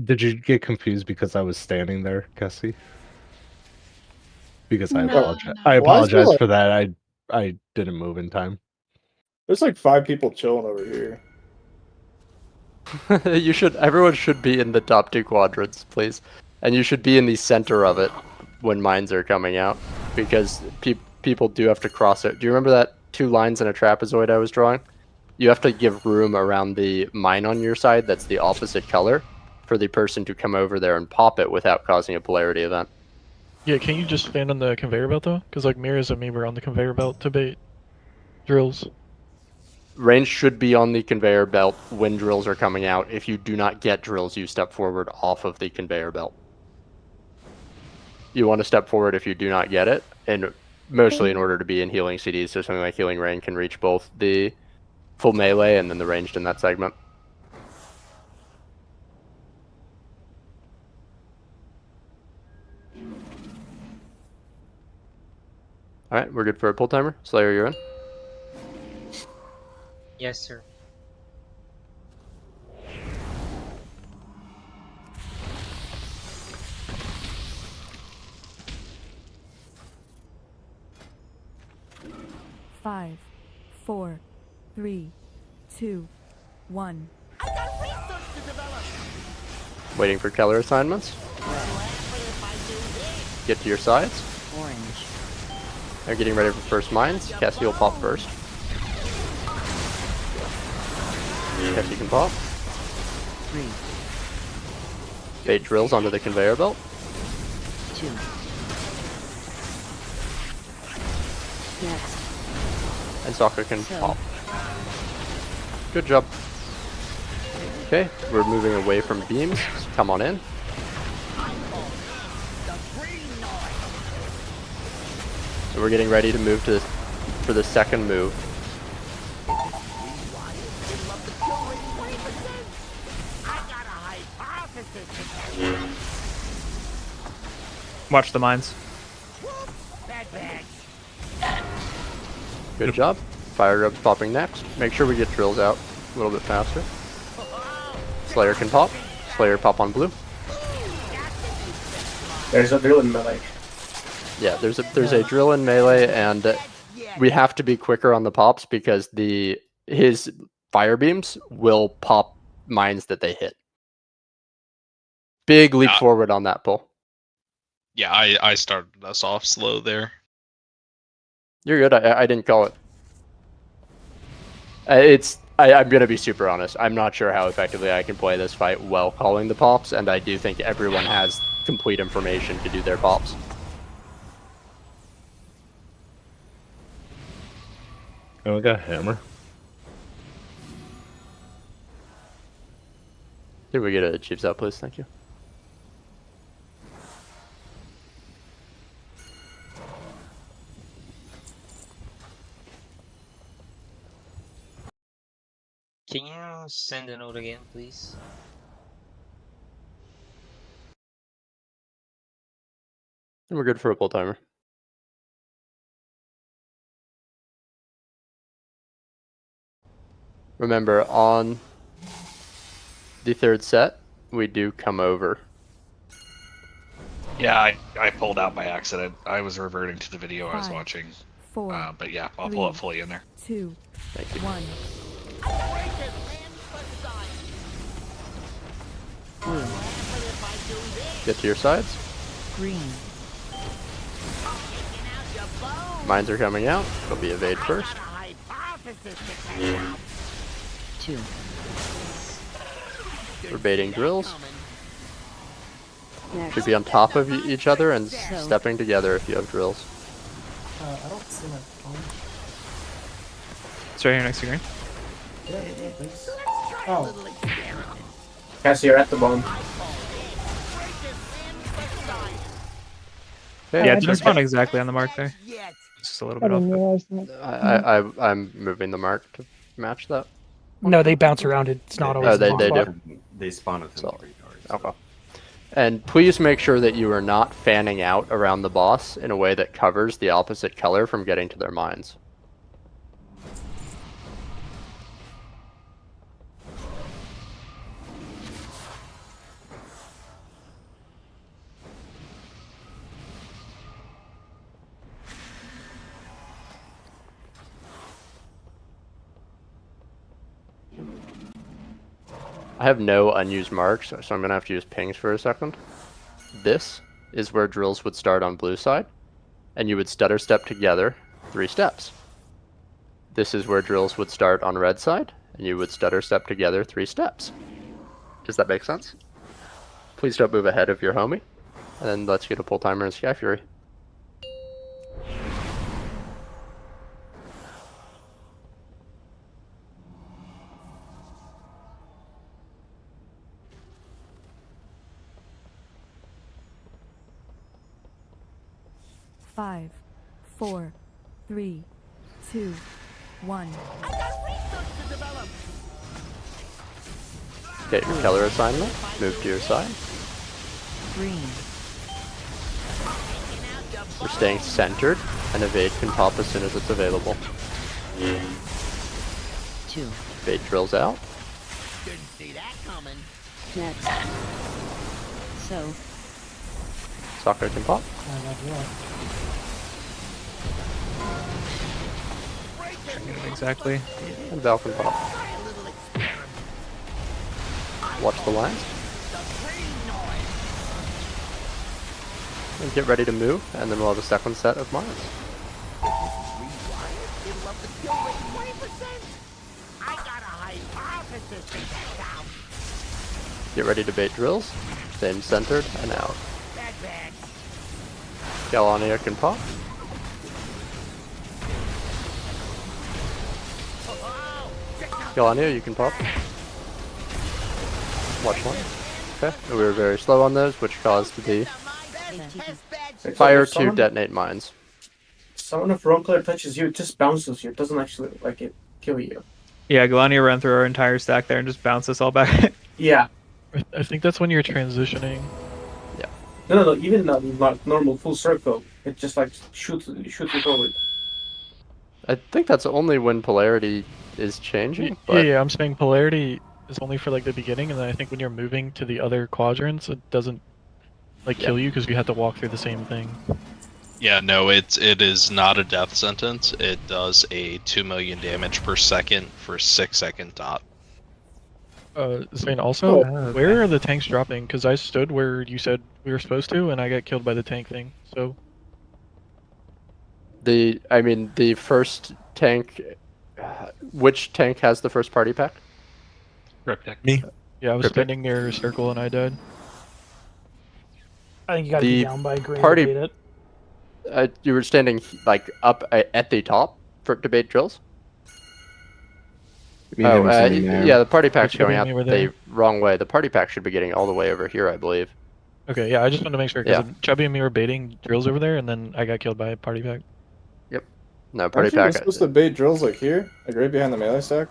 Did you get confused because I was standing there, Cassie? Because I
No,
apologize.
no.
I
Well, I feel
apologize
like-
for that. I didn't move in time.
There's like 5 people chilling over here.
Everyone should be in the top 2 quadrants, please. And you should be in the center of it when mines are coming out, because people do have to cross it. Do you remember that 2 lines in a trapezoid I was drawing? You have to give room around the mine on your side that's the opposite color for the person to come over there and pop it without causing a polarity event.
Yeah, can you just stand on the conveyor belt though? Because like Mirrors and me were on the conveyor belt to bait drills.
Range should be on the conveyor belt when drills are coming out. If you do not get drills, you step forward off of the conveyor belt. You want to step forward if you do not get it, and mostly in order to be in healing CDs, so something like Healing Rain can reach both the full melee and then the ranged in that segment. Alright, we're good for a pull timer. Slayer, you're in.
Yes, sir.
Five, 4, 3, 2, 1.
Waiting for Keller assignments. Get to your sides.
Orange.
They're getting ready for first mines. Cassie will pop first. Cassie can pop.
3.
Bait drills onto the conveyor belt.
2. Next.
And Sokka can
So.
pop. Good job. Okay, we're moving away from beams. So come on in. So we're getting ready to move for the second move.
Watch the mines.
Good job. Fire grub's popping next. Make sure we get drills out a little bit faster. Slayer can pop. Slayer pop on blue.
There's a drill in melee.
Yeah, there's a drill in melee, and we have to be quicker on the pops because his fire beams will pop mines that they hit. Big leap forward on that pull.
Yeah, I started us off slow there.
You're good. I didn't call it. I'm gonna be super honest. I'm not sure how effectively I can play this fight while calling the pops, and I do think everyone has complete information to do their pops.
Oh, we got hammer.
Can we get a chips out, please? Thank you.
Can you send a note again, please?
And we're good for a pull timer. Remember, on the third set, we do come over.
Yeah, I pulled out by accident. I was reverting to the video I was watching.
4,
But yeah, I'll pull it fully in there.
2,
Thank you.
1. Blue.
Get to your sides.
Green.
Mines are coming out. It'll be evade first.
2.
We're baiting drills.
Next.
Should be on top of each other and stepping together if you have drills.
I don't see my phone.
It's right here next to green.
Yeah, thanks. Oh.
Cassie, you're at the bomb.
Yeah, it didn't spawn exactly on the mark there. Just a little
I
bit
didn't
off.
realize that.
I'm moving the mark to match that.
No, they bounce around. It's not always.
They
the
do.
spot.
They spawn within the graveyard. So.
Okay. And please make sure that you are not fanning out around the boss in a way that covers the opposite color from getting to their mines. I have no unused marks, so I'm going to have to use pings for a second. This is where drills would start on blue side, and you would stutter step together 3 steps. This is where drills would start on red side, and you would stutter step together 3 steps. Does that make sense? Please don't move ahead of your homie, and then let's get a pull timer in Sky Fury.
Five, 4, 3, 2, 1.
Get your Keller assignment, move to your side.
Green.
We're staying centered, and evade can pop as soon as it's available.
2.
Evade drills out.
Next. So.
Soccer can pop.
Exactly.
And Val can pop. Watch the lines. And get ready to move, and then we'll have a second set of mines. Get ready to bait drills. Same centered and out. Galania can pop. Galania, you can pop. Watch one. Okay, we were very slow on those, which caused the fire to detonate mines.
Someone if wrong color touches you, it just bounces you. It doesn't actually like it kill you.
Yeah, Galania ran through our entire stack there and just bounced us all back.
Yeah.
I think that's when you're transitioning.
Yeah.
No. Even not normal full circle, it just like shoots you forward.
I think that's only when polarity is changing. But
Yeah, I'm saying polarity is only for like the beginning, and then I think when you're moving to the other quadrants, it doesn't like kill you because you have to walk through the same thing.
Yeah, no, it is not a death sentence. It does a 2 million damage per second for 6-second dot.
Zane, also,
okay.
where are the tanks dropping? Because I stood where you said we were supposed to, and I got killed by the tank thing. So
I mean, the first tank. Which tank has the first party pack?
Cryptic.
Me. Yeah, I was
Cryptic.
standing near circle and I died.
I think you gotta be
The
down by green
party-
to bait it.
You were standing like up at the top for debate drills.
Me and him were standing there.
yeah, the party pack's
Chubby
going
and
out
me were
the
there.
wrong way. The party pack should be getting all the way over here, I believe.
Okay, yeah, I just wanted to make sure because
Yeah.
Chubby and me were baiting drills over there, and then I got killed by a party pack.
Yep. No, party
Aren't you even
pack.
supposed to bait drills like here? Like right behind the melee stack?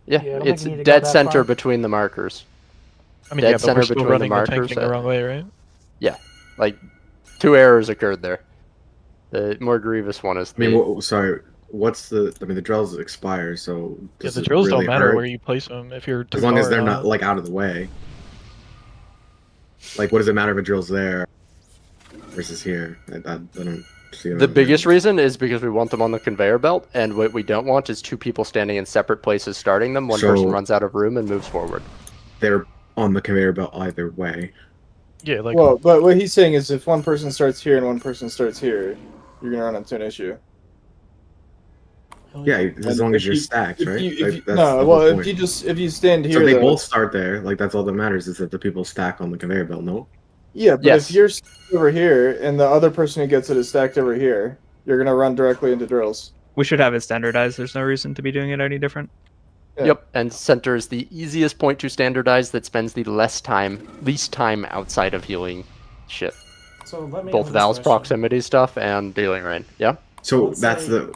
Yeah,
Yeah, I don't
it's
think you need to go
dead
that
center
far.
between the markers.
I mean,
Dead
yeah, but
center
we're still
between the
running the tank
markers.
thing the wrong way, right?
Yeah, like 2 errors occurred there. The more grievous one is
I mean,
the.
sorry. What's the? I mean, the drills expire, so
Yeah,
does
the
it
drills
really
don't matter
hurt?
where you place them if you're too
As long as
far
they're
or
not like out of the way. Like, what does it matter if a drill's there versus here? I don't see
The biggest reason is because we want them on the conveyor belt, and what we don't want is 2 people standing in separate places starting them. One person runs out of room and moves forward.
They're on the conveyor belt either way.
Yeah, like.
Well, but what he's saying is if one person starts here and one person starts here, you're gonna run into an issue.
Yeah, as long as you're stacked, right? Like, that's the whole point.
if you stand here,
So they
though,
both start there. Like, that's all that matters is that the people stack on the conveyor belt. No.
Yeah, but
Yes.
if you're over here and the other person who gets it is stacked over here, you're gonna run directly into drills.
We should have it standardized. There's no reason to be doing it any different.
Yeah.
Yep, and center is the easiest point to standardize that spends the least time outside of healing shit.
So let me
Both
ask this
Val's
question.
proximity stuff and dealing rain. Yeah.
So
Let's
that's
say-
the.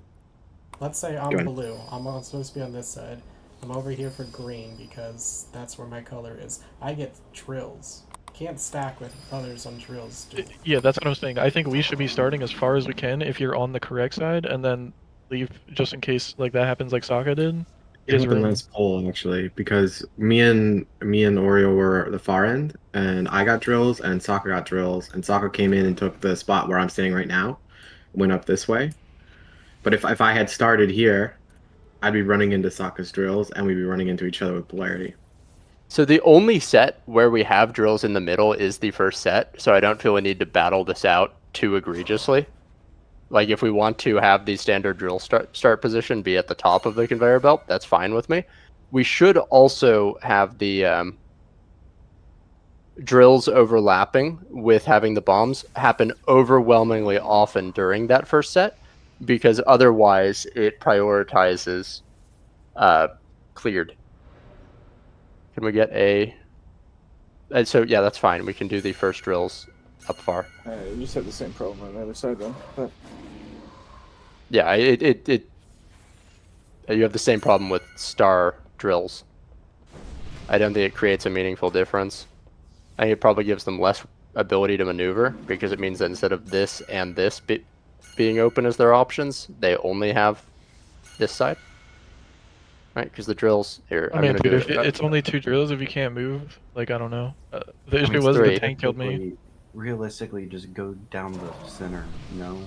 Let's say
Go
I'm
ahead.
blue. I'm supposed to be on this side. I'm over here for green because that's where my color is. I get drills. Can't stack with others on drills.
Yeah, that's what I'm saying. I think we should be starting as far as we can if you're on the correct side, and then leave just in case like that happens, like Sokka did.
It happened last poll actually because me and Oreo were at the far end, and I got drills, and Sokka got drills, and Sokka came in and took the spot where I'm standing right now, went up this way. But if I had started here, I'd be running into Sokka's drills, and we'd be running into each other with polarity.
So the only set where we have drills in the middle is the first set, so I don't feel we need to battle this out too egregiously. Like, if we want to have the standard drill start position be at the top of the conveyor belt, that's fine with me. We should also have the drills overlapping with having the bombs happen overwhelmingly often during that first set, because otherwise it prioritizes cleared. Can we get a... so, yeah, that's fine. We can do the first drills up far.
You just have the same problem on the other side, though. But...
Yeah, you have the same problem with star drills. I don't think it creates a meaningful difference. I think it probably gives them less ability to maneuver, because it means that instead of this and this being open as their options, they only have this side. Right, because the drills here.
I mean, dude, if it's only 2 drills, if you can't move, like I don't know. The issue was the tank killed me.
Realistically, just go down the center, you know?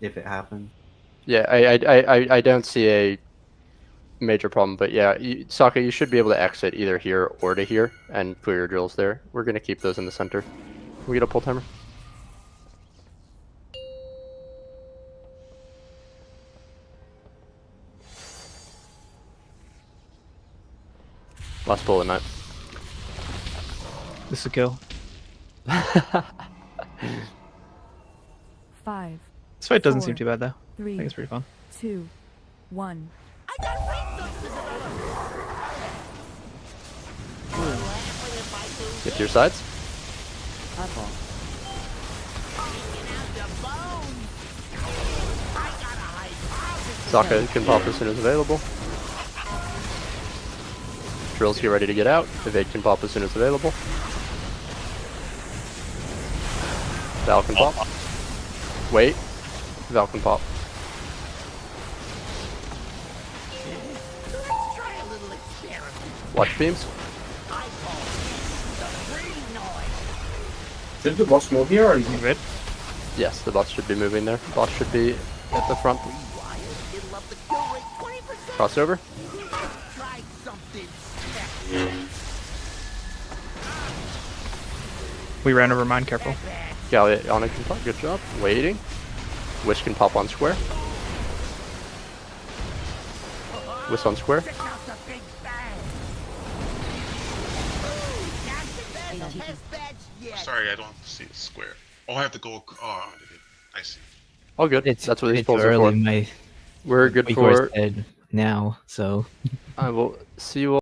If it happens.
Yeah, I don't see a major problem, but yeah, Sokka, you should be able to exit either here or to here and clear your drills there. We're gonna keep those in the center. Can we get a pull timer? Last pull of the night.
This is a kill.
5.
This fight doesn't
4,
seem too bad though.
3,
I think it's pretty fun.
2, 1.
Get to your sides. Sokka can pop as soon as available. Drills get ready to get out. Evade can pop as soon as available. Val can pop. Wait. Val can pop. Watch beams.
Should the boss move here or is
it?
Yes, the boss should be moving there. Boss should be at the front. Crossover.
We ran over mine, careful.
Galliana can pop. Good job. Waiting. Wish can pop on square. Wish on square.
Sorry, I don't see the square. Oh, I have to go. Oh, I see.
All good.
It's
That's what these
it's
polls are
early.
for.
My
We're good
Igor's
for.
dead now, so
I will see you all.